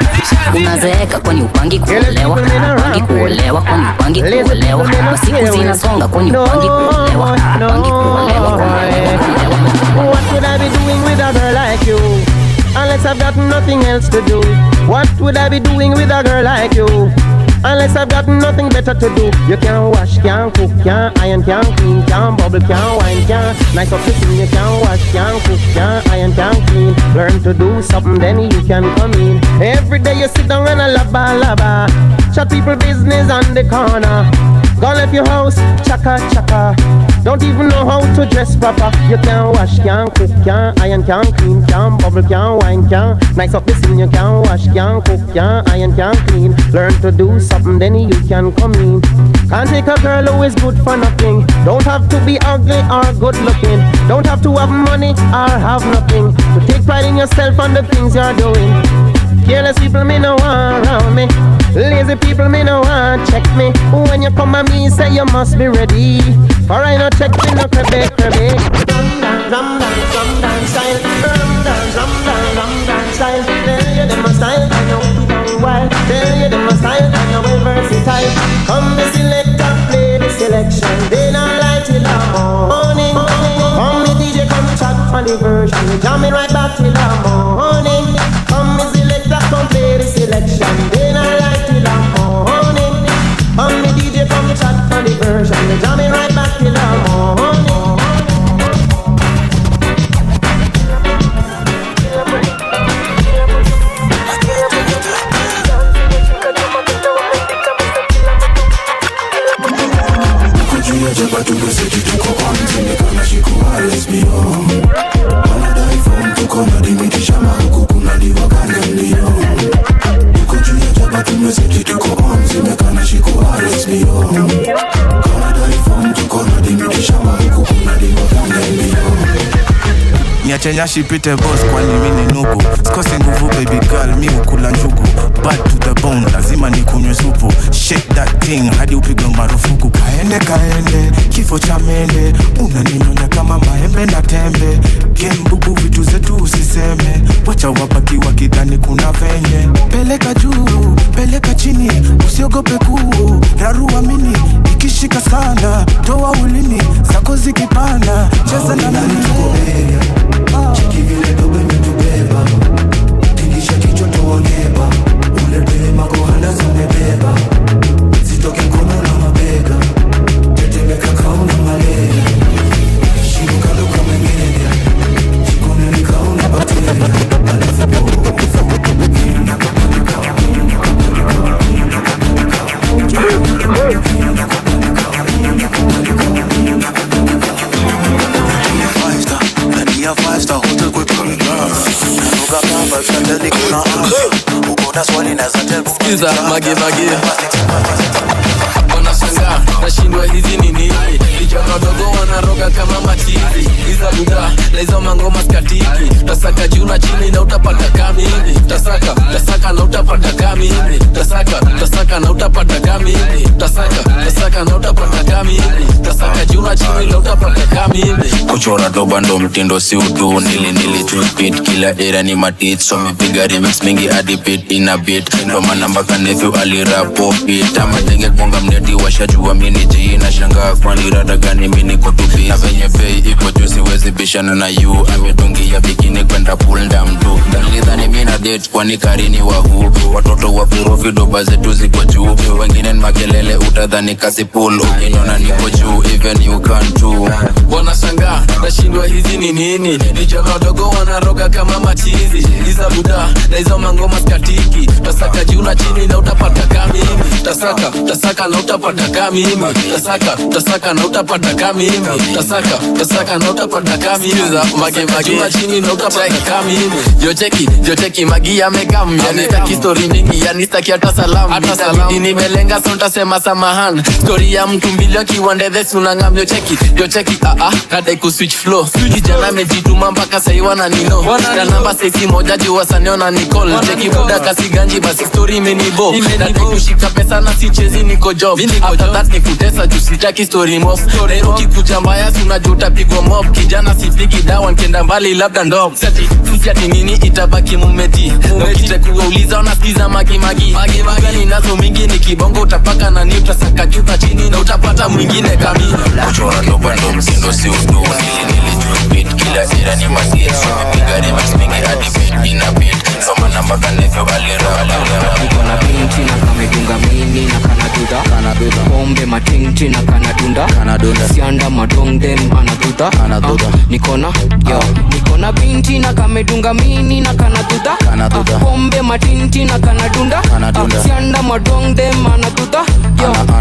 Speaker 21: unazeeka kwani upangi kuolewa kwani upangi kuolewa masiku zinasonga kwani upangi kuolewa
Speaker 3: What would I be doing with a girl like you? Unless I've got nothing else to do. What would I be doing with a girl like you? Unless I've got nothing better to do. You can't wash, can't cook, can't iron, can't clean, can't bubble, can't wine, can't nice up fishing. You can't wash, can't cook, can't iron, can't clean. Learn to do something, then you can come in. Every day you sit down and a laba. Chat people business on the corner. Go left your house, chaka. Don't even know how to dress proper. You can't wash, can't cook, can't iron, can't clean, can't bubble, can't wine, can't nice up the scene. You can't wash, can't cook, can't iron, can't clean. Learn to do something, then you can come in. Can't take a girl who is good for nothing. Don't have to be ugly or good looking. Don't have to have money or have nothing. To take pride in yourself and the things you're doing. Careless people me no want around me. Lazy people me no want check me. When you come at me say you must be ready. For I no check me no crebe. Rum dance style. Rum dance style. Tell you them a style and you down wild. Tell you them a style and you well versatile. Come the selector play the selection. They not lie till the morning. Come the DJ come chat on the version. We jamming right back till the morning. Come the selector come play the selection. They not lie till the morning.
Speaker 1: Wache nyashi pite boss kwani mimi nugu. Sikosi nguvu baby girl mi ukula njugu. Bad to the bone lazima nikunywe supu. Shake that thing hadi upigwe marufuku. Kaende kifo cha mende. Unaninyonya kama maembe na tembe. Game bubu vitu zetu usiseme. Wacha wabaki wakidhani kuna venye. Peleka juu, peleka chini. Usiogope kuu, rarua mini. Ikishika sana, toa ulimi. Zako zikipanda, cheza na mimi. Chiki vile dobe metubeba. Tingisha kichwa tuoneba. Ule bele makohanda zimebeba. Zitoke mkono na mabega. Tetemeka kauna malaria. Shiruka luka mengenya. Jikone ni kauna bakteria. Five-star hotel kwa Nuga kamba shateli kuna uko na swali na zatel.
Speaker 19: Skiza mage wanashangaa nashindwa hizi ni nini. Vijana wadogo wanaroga kama machizi. Iza buda na hizo mangoma skatiki. Tasaka juu na chini na utapata kamili. Tasaka na utapata kamili. Tasaka na utapata kamili. Tasaka na utapata kamili. Tasaka juu na chini na utapata kamili.
Speaker 6: Kuchora doba ndo mtindo si udu. Nili beat kila era ni matit. So mipiga remix mingi adi beat in a beat. Ndo manamba kanefyu alirapo beat. Ama tenge kuanga mneti washajua mini jii. Na shangaa kwani rada gani mini kutubi. Na venye pay ipo juu siwezi bishana na you. Amedungi ya bikini kwenda pull down do. Nalidhani mina date kwani karini wahu. Watoto wa virofi doba zetu ziko juu. Wengine ni makelele utadhani kasi pull. Ukinona niko juu even you can too.
Speaker 19: Wanashangaa nashindwa hizi ni nini. Vijana wadogo wanaroga kama machizi. Iza buda na hizo mangoma skatiki. Tasaka juu na chini na utapata kamili. Tasaka na utapata kamili. Tasaka na utapata kamili. Tasaka na utapata kamili. Mage na chini na utapata kamili. Yo cheki magi amekam. Yani staki story mingi, yani staki hata salamu. Itabidi nimelenga so ntasema samahan. Story ya mtu mbili kiwande this unangam. Yo cheki kadai switch flow. Kijana mejituma mpaka sahi wananino. Na namba sexy moja juu wasaniona Nicole. Cheki buda kasi ganji basi story imenibo. Na kushika pesa na sichezi niko job. After that nikutesa juu sitaki story mof. Leo kikuja mbaya unajua utapigwa mob. Kijana sipiki dawa nkenda mbali labda ndo. Sisi ati nini itabaki mumeti. Ukite kuuliza unasikiza magi. Gani nazo mingi ni kibongo utapaka na ni utasaka juu chini na utapata mwingine kamili.
Speaker 6: Kuchora doba ndo msindo si udu. Nili beat kila era ni matit. So mipiga remix mingi hadi beat in a beat. So manamba kanefyu alirapo.
Speaker 16: Niko na binti na kamedunga mini na kanaduda. Pombe matinti na kanadunda. Sianda madong dem anaduda. Niko na binti na kamedunga mini na kanaduda. Pombe matinti na kanadunda. Sianda madong dem anaduda.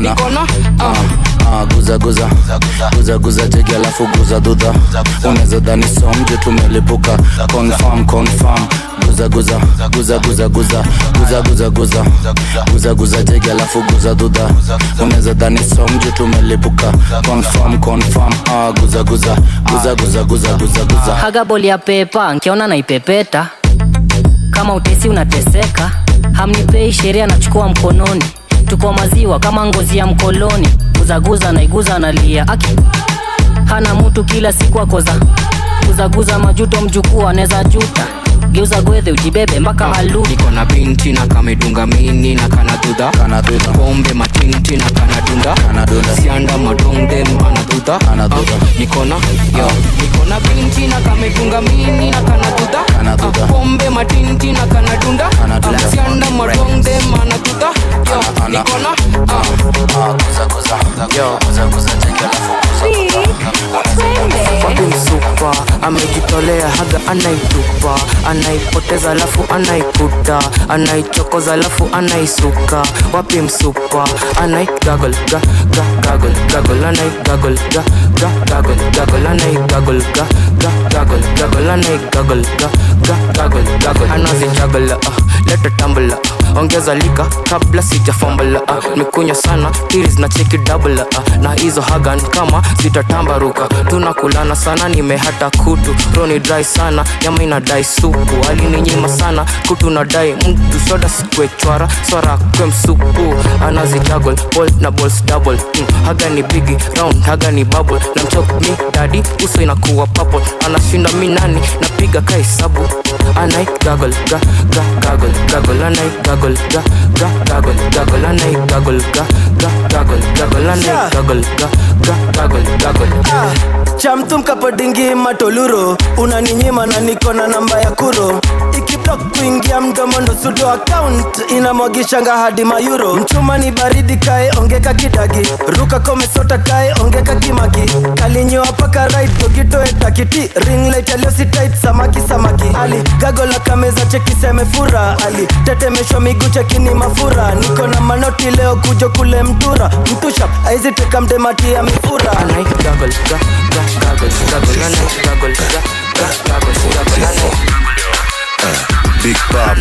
Speaker 16: Niko na
Speaker 6: Guza jegi alafu guza dudha. Uneza dhani somje tumelipuka. Confirm Guza jegi alafu guza dudha. Uneza dhani somje tumelipuka. Confirm Guza
Speaker 21: Haga boli ya pepa, nkiona na ipepeta. Kama utesi unateseka. Hamnipei sheria nachukua mkononi. Tuko maziwa kama ngozi ya mkoloni. Guza naiguza nalia aki. Hana mtu kila siku akoza. Guza majuto mjukuu aneza juta. Geuza gwethe ujibebe mpaka halu.
Speaker 16: Niko na binti na kamedunga mini na kanaduda. Pombe matinti na kanadunda. Sianda madong dem anaduda. Niko na binti na kamedunga mini na kanaduda. Pombe matinti na kanadunda. Sianda madong dem anaduda. Niko na
Speaker 6: Guza jegi alafu
Speaker 16: super amejitolea haga anaitupa, anaipoteza alafu anaikuta, anaichokoza alafu anaisuka. Wapi msupa anaigaggle gaggle anaigaggle gaggle anaigaggle gaggle anaigaggle gaggle anazijuggler let it tumble ongeza lika kabla sijafambala nimekunywa sana tiris na cheki double na hizo hagan kama zitatambaruka tunakulana sana nimehata kutu roni dry sana nyama inadai supu alininyima sana kutu nadai mtu shoda sikwe chwara swara kwe msupu anazi juggle ball na balls double haga ni bigi round haga ni bubble na mchok mi daddy uso inakuwa purple anashinda mi nani napiga kai sabu anai gaggle ga ga gaggle gaggle anai gaggle ga ga gaggle gaggle anai gaggle ga ga gaggle gaggle anai gaggle ga ga gaggle gaggle
Speaker 9: chamtum kapadingi matoluro unaninyima na niko na namba ya kuro ikiblock kuingia mdomo ndo sudo account inamwagishanga hadi mayuro mchuma ni baridi kae ongeka kidagi ruka komesota kae ongeka kimaki kalinyoa paka right dogitoe takiti ring light aliosi tight samaki ali gagola kameza cheki semefura ali tetemeshwa miguu chekini mafura niko na manoti leo kujo kule mtura mtushap aizi teka mdemati ya mifura
Speaker 16: anai gaggle ga ga gaggle gaggle anai gaggle ga ga gaggle anai
Speaker 4: Big Bob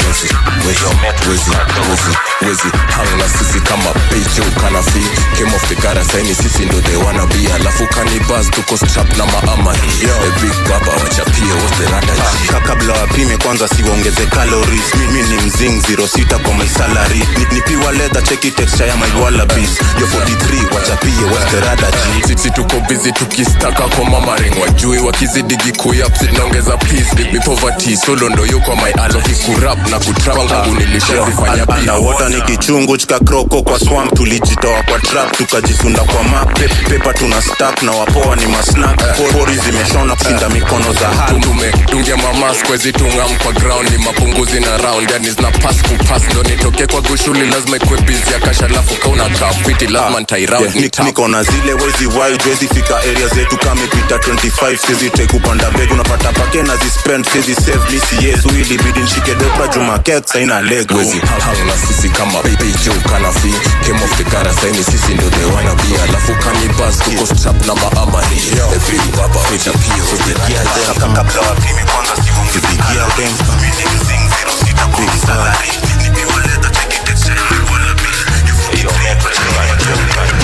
Speaker 4: wezi hangla sisi kama pecho kanafi came off the gara saini sisi ndo they wanna be alafu kanibaz tuko strap na maamari the Big Baba wachapie what's the rata kabla wapime kwanza siwaongeze calories mimi ni mzing 06 kwa my salary nipiwa leather cheki texture ya my wallabies yo 43 wachapie what's the rata sisi tuko busy tukistaka kwa mamaring wajui wakizidigi kuyap sinaongeza peace big poverty solo ndo yuko my alo kurap na kutrap kwangu nilishazifanya pia water ni kichungu chika kroko kwa swamp tulijitoa kwa trap tukajisunda kwa map pepa tuna stack na wapoa ni masnack pori zimeshona kushinda mikono za hatu tumedungia mamas kwezi tungam kwa ground ni mapunguzi na round yani zina pass kupass ndo nitoke kwa gushuli lazima ikwe busy ya kasha lafu kauna kafiti lazima ntai round niko na zile wezi wide wezi fika area zetu kama pita 25 sisi take upanda beg unapata pake na zispend sisi save lisi yesu ili bidi nshike depra juma kek saina leg wezi hang na sisi kama pecho kanafi came off the gara saini sisi ndo they wanna be alafu kanibaz tuko strap na maamari the Big Baba wachapie usikia dem kabla wapime kwanza siongezea dem mimi ni mzing 06 kwa salary nipiwa leather cheki texture ya wallabies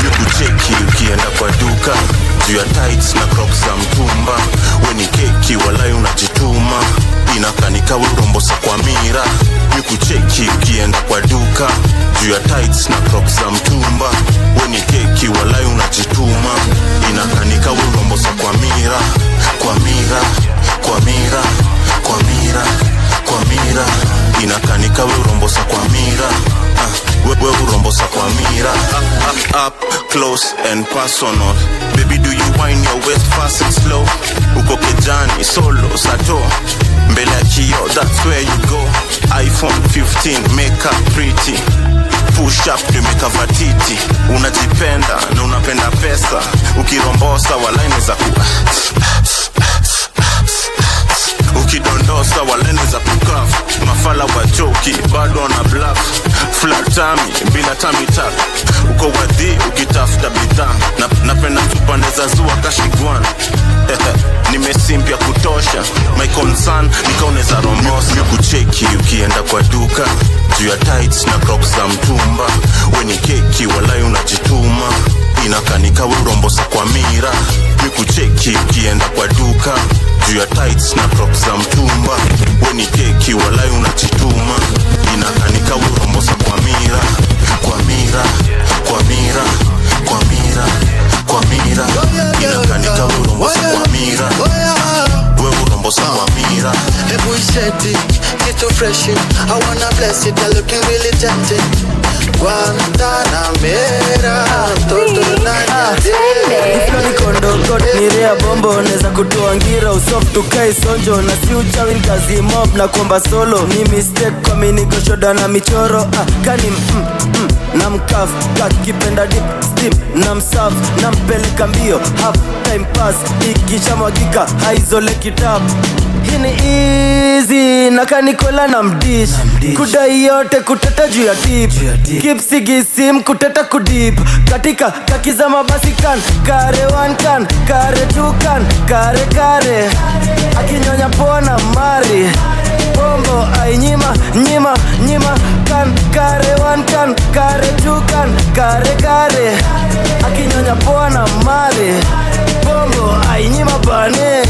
Speaker 4: nikucheki ukienda kwa duka juu ya tights na crocs za mtumba weni keki walai unajituma inakanika urombosa kwa mira nikucheki ukienda kwa duka juu ya tights na crocs za mtumba weni keki walai unajituma inakanika urombosa kwa mira kwa mira kwa mira kwa mira kwa mira inakanika urombosa kwa mira wewe urombosa kwa mira up close and personal baby do you wind your waist fast and slow uko kejani solo sato mbele ya kio that's where you go iPhone 15 make up pretty push up tumekava titi unajipenda na unapenda pesa ukirombosa walaini za ku ukidondosa walene za kukaf mafala wachoki bado na bluff flat tummy bila tummy tuck uko wadhi ukitafuta bidhaa napenda tupandeza zua kashigwan nimesimpia kutosha my concern nikaoneza romosa nikucheki ukienda kwa duka juu ya tights na crocs za mtumba weni keki walai unajituma inakanika urombosa kwa mira nikucheki ukienda kwa duka juu ya tights na crocs za mtumba weni keki walai unajituma inakanika urombosa kwa mira kwa mira kwa mira kwa mira kwa mira inakanika urombosa kwa mira wewe urombosa kwa mira
Speaker 2: hebu iseti kitu fresh I wanna bless it you're looking really tempting Guantanamera Toto nanya
Speaker 9: Iflani kondoko nirea bombo neza kutoa ngira usoft tukai sonjo na si uchawi nkazi mob na kuomba solo ni mistake kwa minigo shoda na michoro kani na mkaf kakipenda dip steam na mserve na mpeleka mbio half time pass ikisha mwagika haizole kitabu hini easy na kanikola na mdish kudai yote kuteta juu ya tip kipsigisim kuteta kudip katika kakiza mabasi kan kare one kan kare two kan kare akinyonya pona mari bombo ai nyima nyima nyima kan kare one kan kare two kan kare kare akinyonya poa na mare bombo ai nyima bane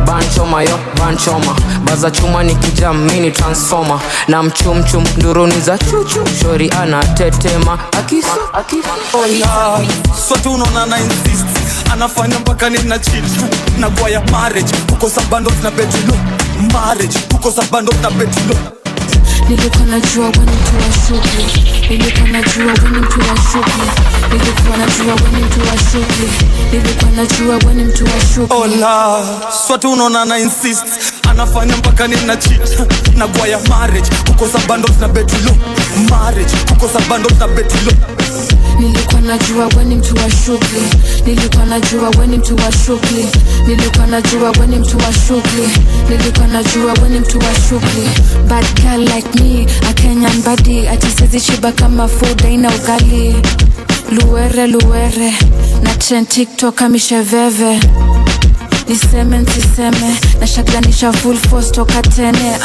Speaker 16: banchoma yo banchoma baza chuma nikijam mini transformer na mchumchum nduruni za chuchu shori ana tetema akisa
Speaker 10: oh yeah. Swatu unaona na insist anafanya mpaka nina cheat na boya marriage kukosa bundles na betulo marriage kukosa bundles na betulo
Speaker 18: nilikuwa najua wewe ni mtu wa shughuli nilikuwa najua wewe ni mtu wa shughuli nilikuwa najua wewe ni mtu wa shughuli nilikuwa najua wewe ni mtu wa shughuli
Speaker 10: oh la Swatu unaona na insist anafanya mpaka nina cheat na boya marriage kukosa bundles na betulo marriage kukosa bundles na betulo
Speaker 18: nilikuwa najua wewe ni mtu wa shughuli nilikuwa najua wewe ni mtu wa shughuli nilikuwa najua wewe ni mtu wa shughuli nilikuwa najua wewe ni mtu wa shughuli bad girl like me a Kenyan body atisezi shiba kama food aina ugali luere na trend TikTok amisheveve niseme nsiseme na shaglanisha full force toka tene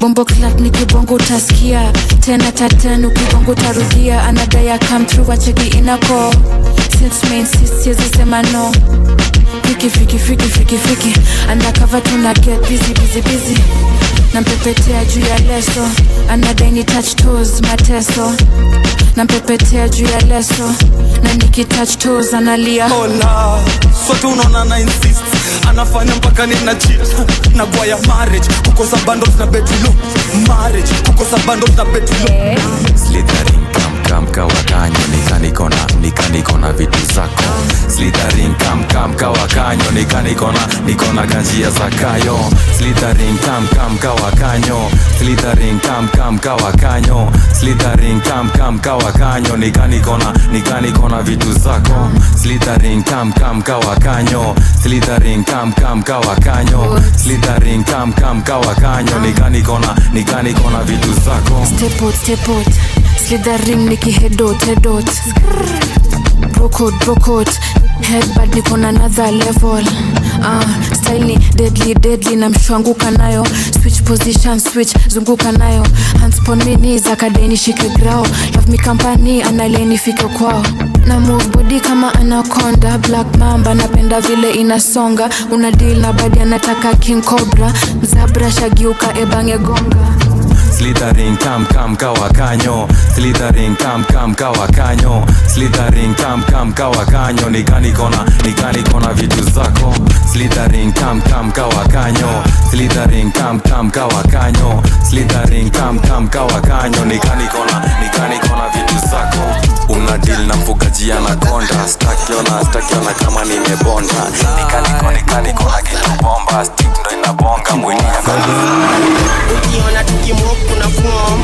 Speaker 18: bombo clat nikibongo utasikia tena tatenu ukibongo utarudia anadaya come through wacheki inako since main siezi sema no fiki undercover tuna get busy nampepetea juu ya leso anadai ni touch toes mateso nampepetea juu ya leso na nikitouch toes analia
Speaker 10: hola Swatu unaona na insist anafanya mpaka nina cheat na boya marriage kukosa bundles na betulo marriage kukosa bundles na betulo
Speaker 17: Slithering kam kawakanyo nikanikona vitu zako Slithering kam kawakanyo nikona ganjia zakayo Slithering kam kawakanyo Slithering kam kawakanyo Slithering kam kawakanyo nikanikona vitu zako Slithering kam kawakanyo Slithering kam kawakanyo Slithering kam kawakanyo nikanikona vitu zako
Speaker 18: Step out Slithering nikihedot Brokot Headbad niko na another level style ni deadly na mshwanguka nayo switch position zunguka nayo hands pon me knees akadeni shike grao love me company analeni fike kwao na move body kama anaconda black mamba napenda vile inasonga una deal na badi anataka king cobra mzabra shagiuka ebange gonga
Speaker 17: Slithering kam kawakanyo Slithering kam kawakanyo Slithering kam kawakanyo nikanikona vitu zako Slithering kam kawakanyo Slithering kam kawakanyo Slithering kam kawakanyo nikanikona vitu zako una deal na mfugaji anakonda stakiona kama nimebonda nikanikona kitu bomba stick ndo inabonga mwini
Speaker 12: ukiona tukimok kuna form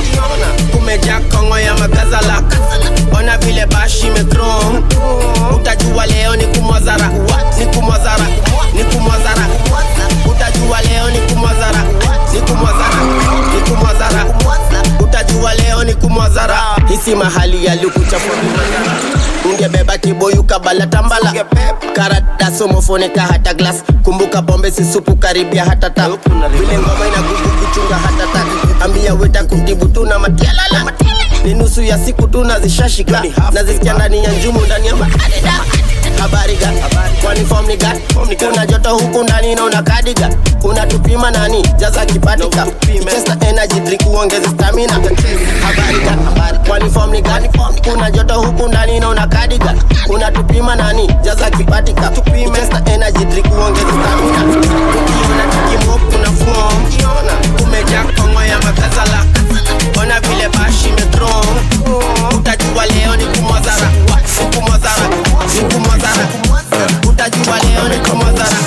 Speaker 12: kumejaa kongo ya magazalak ona vile bashi mekrom utajua leo ni kumwazara utajua leo ni kumwazara utajua leo ni kumwazara hisi mahali ya luku chafu ungebeba kiboyu kabala tambala karata somofoneka hata glass kumbuka pombe si supu karibia hata ta vile ngoma inagugu kuchunga hata ta ambia weta kutibu tuna matialala ni nusu ya siku tunazishashika nazisikia ndani ya njumu ndani ya makadida habari gani kwani form ni gani kuna joto huku ndani na una kadiga unatupima nani jaza kipatika chesta energy drink uongeze stamina habari gani kwani form ni gani kuna joto huku ndani na una kadiga unatupima nani jaza kipatika chesta energy drink uongeze stamina ukiona tikimo kuna form kumejaa kongo ya makazala ona vile bashi metro utajua leo ni kumwazara utajua leo ni kumwazara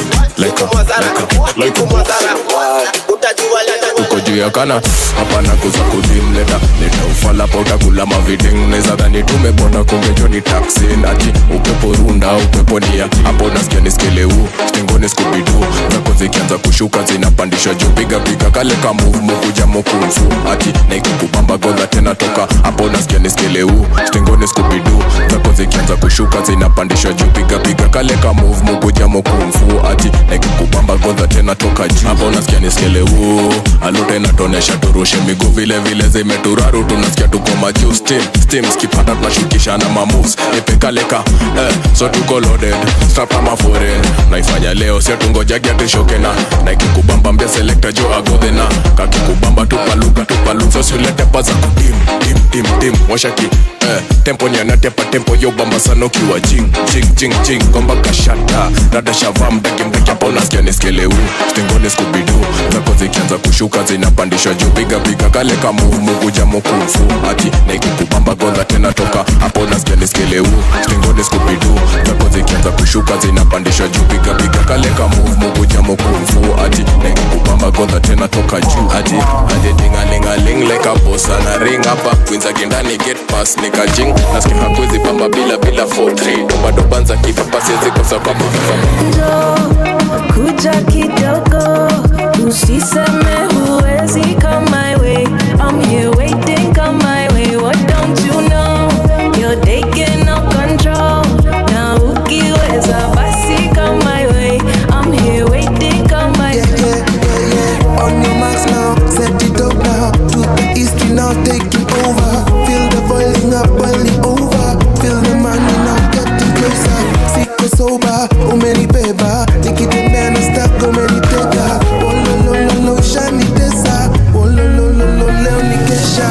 Speaker 12: utajua leo
Speaker 13: uko juu ya kana hapana kuza kudimleta leta ufala pa utakula maviding neza dhani tumebona kungejo ni taxi nati upepo runda upepo nia hapo nasikia niskeleu stengone skubidu za konzikia zikianza kushuka zinapandishwa juu. Piga kale ka move mukuja mukumfu ati naikukubamba godha tena toka hapo nasikia niskeleu stengoni skubidu zako zikianza kushuka zinapandishwa juu. Piga kale ka move mukuja mukumfu ati naikukubamba godha tena toka juu hapo nasikia niskeleu alute natonesha turushe miguu vile zimeturaru tunasikia tuko majuu steam skipata tunashukisha na mamoves nipekaleka so tuko loaded strap kama foreign naifanya leo sio tungojagia tushoke na ikikubamba mbia selector jo agodhe na kakikubamba tupaluka so siulete paza kudim washaki tempo nyanatepa tempo yo bamba sana ukiwa jing gomba kashata dada shava mdaki hapo nasikia niskeleu stengoni skubidu zako zikianza kushuka zinapandishwa juu. Piga kale ka move mukuja mukumfu ati naikukubamba godha tena toka hapo nasikia niskeleu stengoni skubidu zako zikianza kushuka zinapandishwa juu. Piga kale ka move mukuja mukumfu ati naikukubamba godha tena toka juu ati dingalingaling like a boss na ring hapa kwinza kindani get pass nikajing nasikia hakuwezi bamba bila 4-3 dobanza kipapa siwezi kosa kwa
Speaker 18: kuja kidogo usiseme huwezi come my way. I'm here waiting come my way. What don't you know? You're taking no control. Na ukiweza basi come my way. I'm here waiting come my way.
Speaker 2: Yeah. On your marks now, set it up now. To the east we now taking over. Feel the boiling over. Feel the money now getting closer. Siko sober, umenibeba. Nikitembea na stack umenitega. Ololololo shani tesa. Ololololo leo nikesha.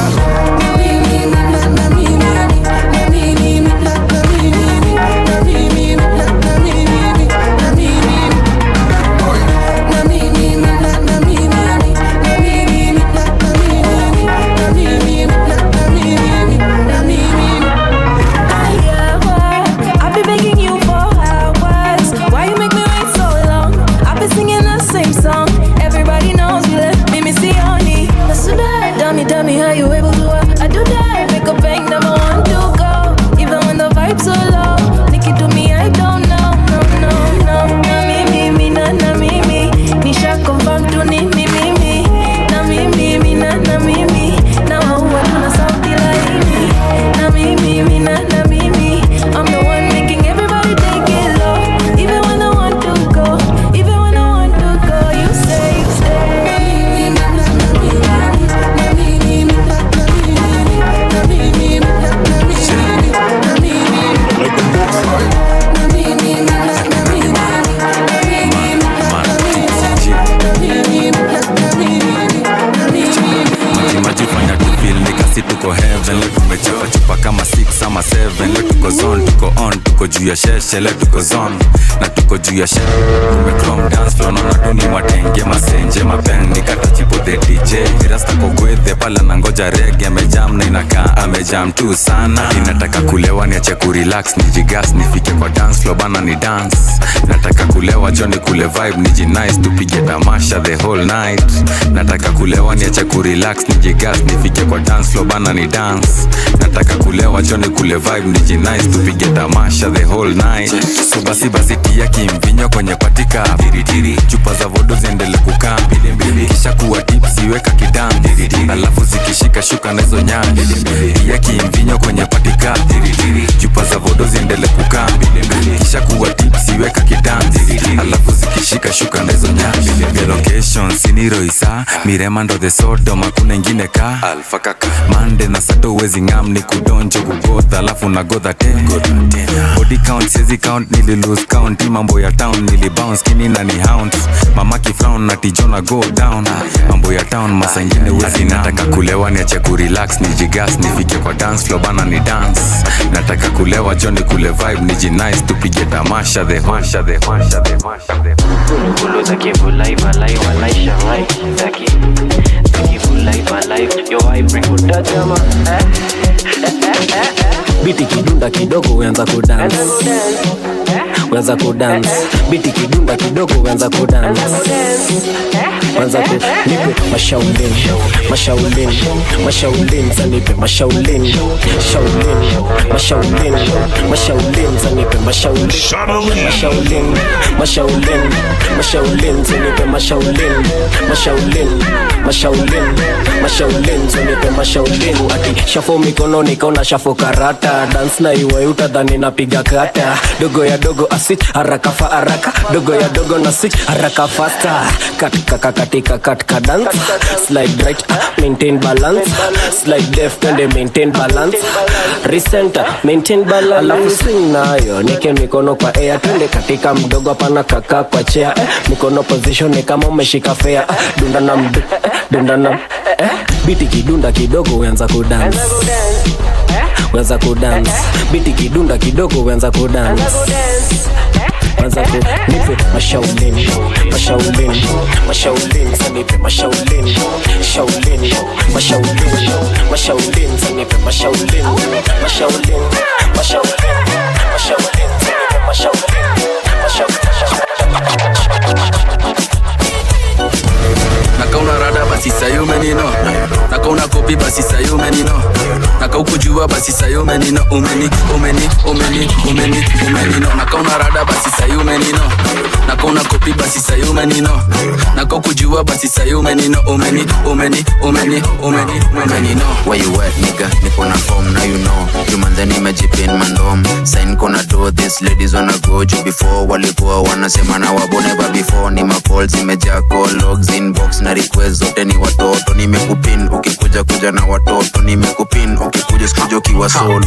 Speaker 18: Tell me how you able to I do that. Make a bang, never want to go. Even when the vibe's so low. Nikki to me, I don't know. No. Na me, na me. Nisha confirm to ni me. Na me, na me. Now I want to sound like me. Na me, na me. I'm the one making everybody take it low. Even when I want to go. You say.
Speaker 17: Tuko heaven, leo tumechapa chupa kama 6 ama 7. Leo tuko zone, tuko on, tuko juu ya sheshe. Leo tuko zone, na tuko juu ya sheshe. Tumecrom dance floor, naona tuni matenge masenje mapen. Nikata chipo the DJ Rasta kogwethe pala na ngoja reggae. Amejam na inakaa, amejam tu sana. Ninataka kulewa niache kurelax, nijigas nifike kwa dance floor bana ni dance. Nataka kulewa joni kule vibe, niji nice tupige tamasha the whole night. Nataka kulewa niache kurelax, nijigas nifike kwa dance floor bana ni dance. Nataka kulewa joni kule vibe, niji nice tupige tamasha the whole night. So basi tia kimvinyo kwenye patika tiri. Chupa za vodo ziendele kukaa mbili. Kisha kuwa tipsi weka kidamu alafu zikishika shuka na hizo nyanya. Tia kimvinyo kwenye patika tiri. Chupa za vodo ziendele kukaa mbili. Kisha kuwa tipsi weka kidamu alafu zikishika shuka na hizo nyanya. Via location siniro isa Mirema ndo the sodo makuna ingine ka Alpha kaka Mande na sato uwezi ngam ni kudonjo kugodha alafu na godha tena. Body count siezi count nili lose count. Mambo ya town nili bounce kini na ni hound. Mama kifrown na tijona go down. Mambo ya town masa ingine uwezi na. Nataka kulewa niache kurelax nijigas nifike kwa dance floor bana ni dance. Nataka kulewa joni kule vibe niji nice tupige tamasha the hosha
Speaker 14: Kulu zaki fulai valai walai shangai Zaki fulai valai Yo vibe kutazama
Speaker 5: Biti kidunda kidogo uanza kudance. Uanza kudance. Biti kidunda kidogo uanza kudance. Uanza ku nipe mashaulin zanipe mashaulin zanipe mashaulin mashaulin zunipe mashaulin mashaulin zunipe mashaulin ati shafo mikono nikona shafo karata dance na iwe utadhani napiga kata dogo ya dogo asit haraka fa haraka dogo ya dogo na switch haraka faster katika dance slide right maintain balance slide left and maintain balance recenter maintain balance alafu swing nayo nike mikono kwa air twende katika mdogo hapana kaka kwa chair mikono position kama umeshika fair dunda na biti kidunda kidogo uanza kudance uanza kudance biti kidunda kidogo uanza kudance uanza kunipe mashaulin sanipe mashaulin sanipe mashaulin
Speaker 19: nakauna rada basi sayume nino nakauna kopi basi sayume nino nakaukujua basi sayume nino umeni nakauna rada basi sayume nino nakauna kopi basi sayume nino nakaukujua basi sayume nino umeni no.
Speaker 6: Where you at nigga niko na form now you know jumanze nimejipin mandom sign kona do this ladies wanna go juu before walikuwa wanasema na wabo never before ni macalls imejaa call logs inbox na request zote ni watoto nimekupin ukikuja na watoto nimekupin ukikuja sikuja ukiwa solo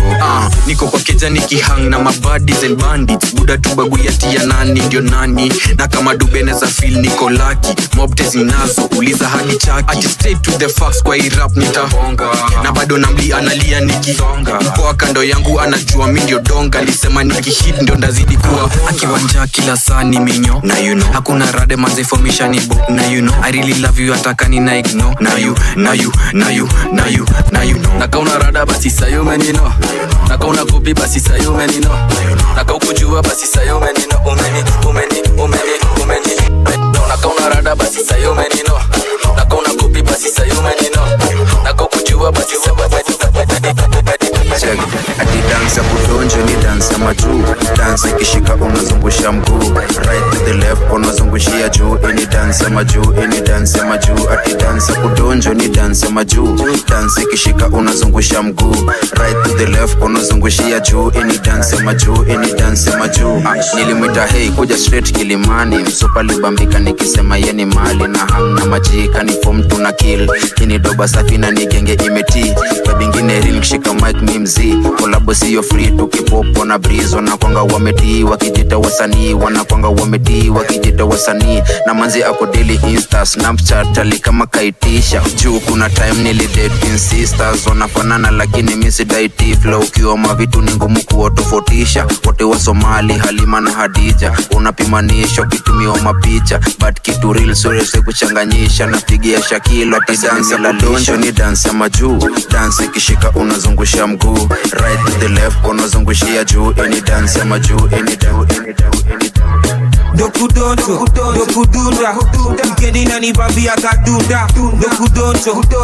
Speaker 11: niko kwa keja nikihang na mabaddies and bandits buda tu bagu yatia nani ndio nani na kama dubene za feel niko lucky mob tezi nazo uliza hadi chaki I just straight to the facts kwa hii rap nitahonga na bado namli analia nikisonga mkoa kando yangu anajua mimi ndio donga alisema nikihit ndio ndazidi kuwa akiwanja kila saa ni minyo na you know hakuna rade manze information ibo na you know I really love you atakani na ignore na you know
Speaker 19: nakauna rada basi sayume nino nakauna kopi basi sayume nino nakaukujua basi sayume nino umeni nakauna rada basi sayume nino nakauna kopi basi sayume nino nakaukujua basi
Speaker 6: check ati dance kudonjo ni dance ya majuu dance ikishika unazungusha mguu right to the left unazungushia juu ini dance ya majuu ati dance kudonjo ni dance ya majuu dance ikishika unazungusha mguu right to the left unazungushia juu ini dance ya majuu nilimwita hey kuja straight Kilimani msopa libambika nikisema yeni mali na hamna majika ni form tuna kill kini doba safi na nigenge imeti kwa bingine real kishika mic mimzi kolabo siyo free tukipopo na breeze wanakwanga wametii wakijita wasanii na manzi ako daily insta snapchat ali kama kaitisha juu kuna time nilidate in sisters wanafanana lakini misi daiti flow ukiwa mavitu ni ngumu kuwatofautisha wote wa Somali Halima na Hadija unapimanisha ukitumiwa mapicha but kitu real surese kuchanganyisha napigia Shakilo ati dance la donjo ni dance ya majuu dance ikishika unazungusha mguu right to the left unazungushia juu any dance ya majuu any
Speaker 15: dokudunda mkendi na nibambia kadunda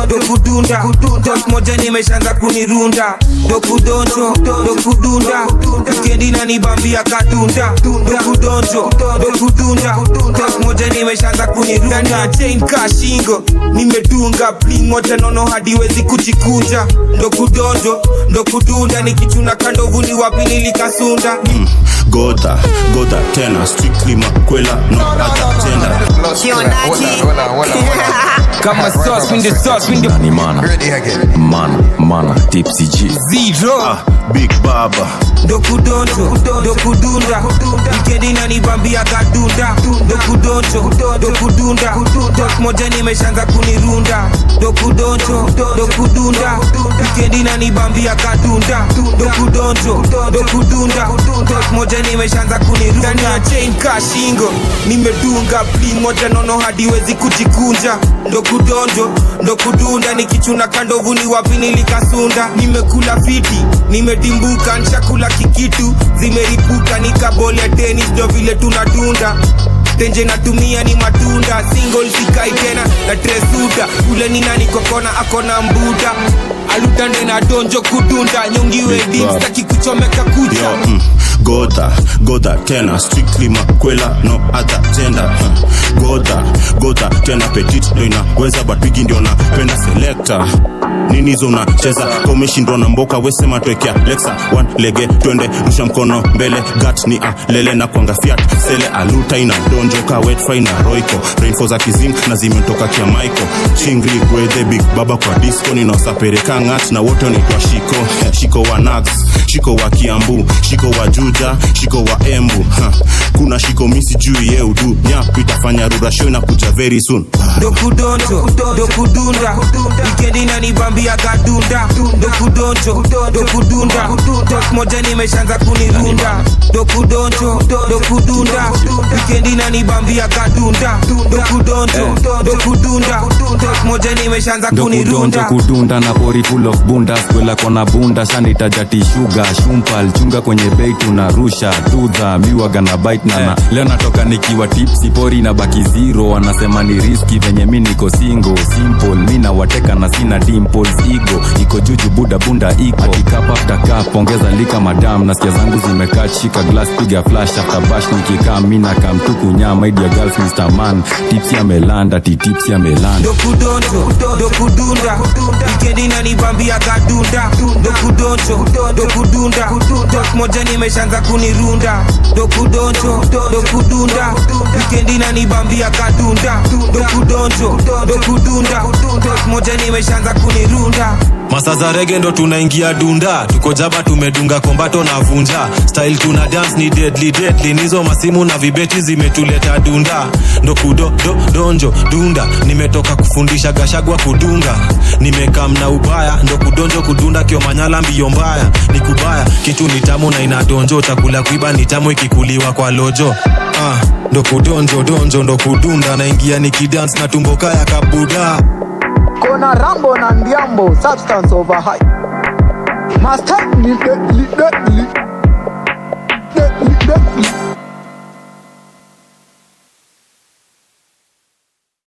Speaker 15: dokudunda top moja nimeshaanza kunirunda dokudunda mkendi na nibambia kadunda dokudunda top moja nimeshaanza kunirunda na chain kashingo nimedunga bling moja nono hadi wezi kujikunja dokudunda nikichuna kandovu ni wapi nilikasunda
Speaker 4: Gota tena strictly makwela no agenda
Speaker 15: kama sauce in the sauce in the
Speaker 17: nani mana tipsy G
Speaker 15: zero
Speaker 4: big baba
Speaker 15: dokudunda wikendi na nibambia kadunda dokudunda top moja nimeshaanza kunirunda dokudunda wikendi na nibambia kadunda dokudunda top moja nimeshaanza kunirunda na chain kashingo nimedunga bling moja nono hadi wezi kujikunja dokudunda nikichuna kandovu ni wapi nilikasunda nimekula fiti nimedimbuka nshakula kikitu zimeripuka nikabole tennis ndo vile tunadunda tenje natumia ni matunda single sikai tena na tresuda ule ni nani kokona akona mbuda alutande na donjo kudunda nyongiwe dim staki kuchomeka kucha
Speaker 4: Goda tena strictly makwela no other gender Goda tena petit ndo inaweza but bigi ndio napenda selector nini hizo unacheza komeshindwa na mboka wesema twekea Lexa one lege twende rusha mkono mbele gat ni lele na kwanga fiat sele aluta ina donjoka wet fry na roiko rainfall za kizim na zimetoka kia Michael chingri gwethe big baba kwa disco ninaosapeleka ngat na wote wanaitwa shiko wa Nax shiko wa Kiambu shiko wa Juja shiko wa Embu kuna shiko misi juu ye udu nyap itafanya rura show na kuja very soon
Speaker 15: dokudonjo dokudunda weekend inanibambia gadunda dokudonjo dokudunda tok moja nimeshaanza kunirunda dokudonjo dokudunda weekend inanibambia gadunda dokudonjo dokudunda tok moja nimeshaanza kunirunda
Speaker 17: kudunda na pori full of bunda kwela kona bunda shanita jati sugar shumpal chunga kwenye bait tunarusha dudha miwaga na bite na leo natoka nikiwa tipsy pori na baki zero wanasema ni risky venye mimi niko single simple mimi na wateka na sina dimples ego iko juju buda bunda iko akikap after cup ongeza lika madam nasikia zangu zimekaa shika glass piga flash after bash nikikaa mimi na kamtuku nyama idia girls Mr Man tipsy amelanda tipsy amelanda
Speaker 15: dokudonjo dokudunda weekend inanibambia gadunda dokudonjo dokudunda tok moja nimeshaanza kunirunda dokudonjo dokudunda weekend inanibambia gadunda dokudonjo dokudunda tok moja nimeshaanza kunirunda
Speaker 20: Masaza rege ndo tunaingia dunda tuko jaba tumedunga kombato na vunja style tuna dance ni deadly nizo masimu na vibeti zimetuleta dunda ndo donjo dunda nimetoka kufundisha gashagwa kudunga nimekam na ubaya ndo kudonjo kudunda kio manyala mbio mbaya ni kubaya kitu ni tamu na inadonjo chakula kuiba ni tamu ikikuliwa kwa lojo ndo kudonjo ndo kudunda naingia nikidance na tumboka ya kabuda
Speaker 22: Kona Rambo na Ndiambo, substance over hype. Master,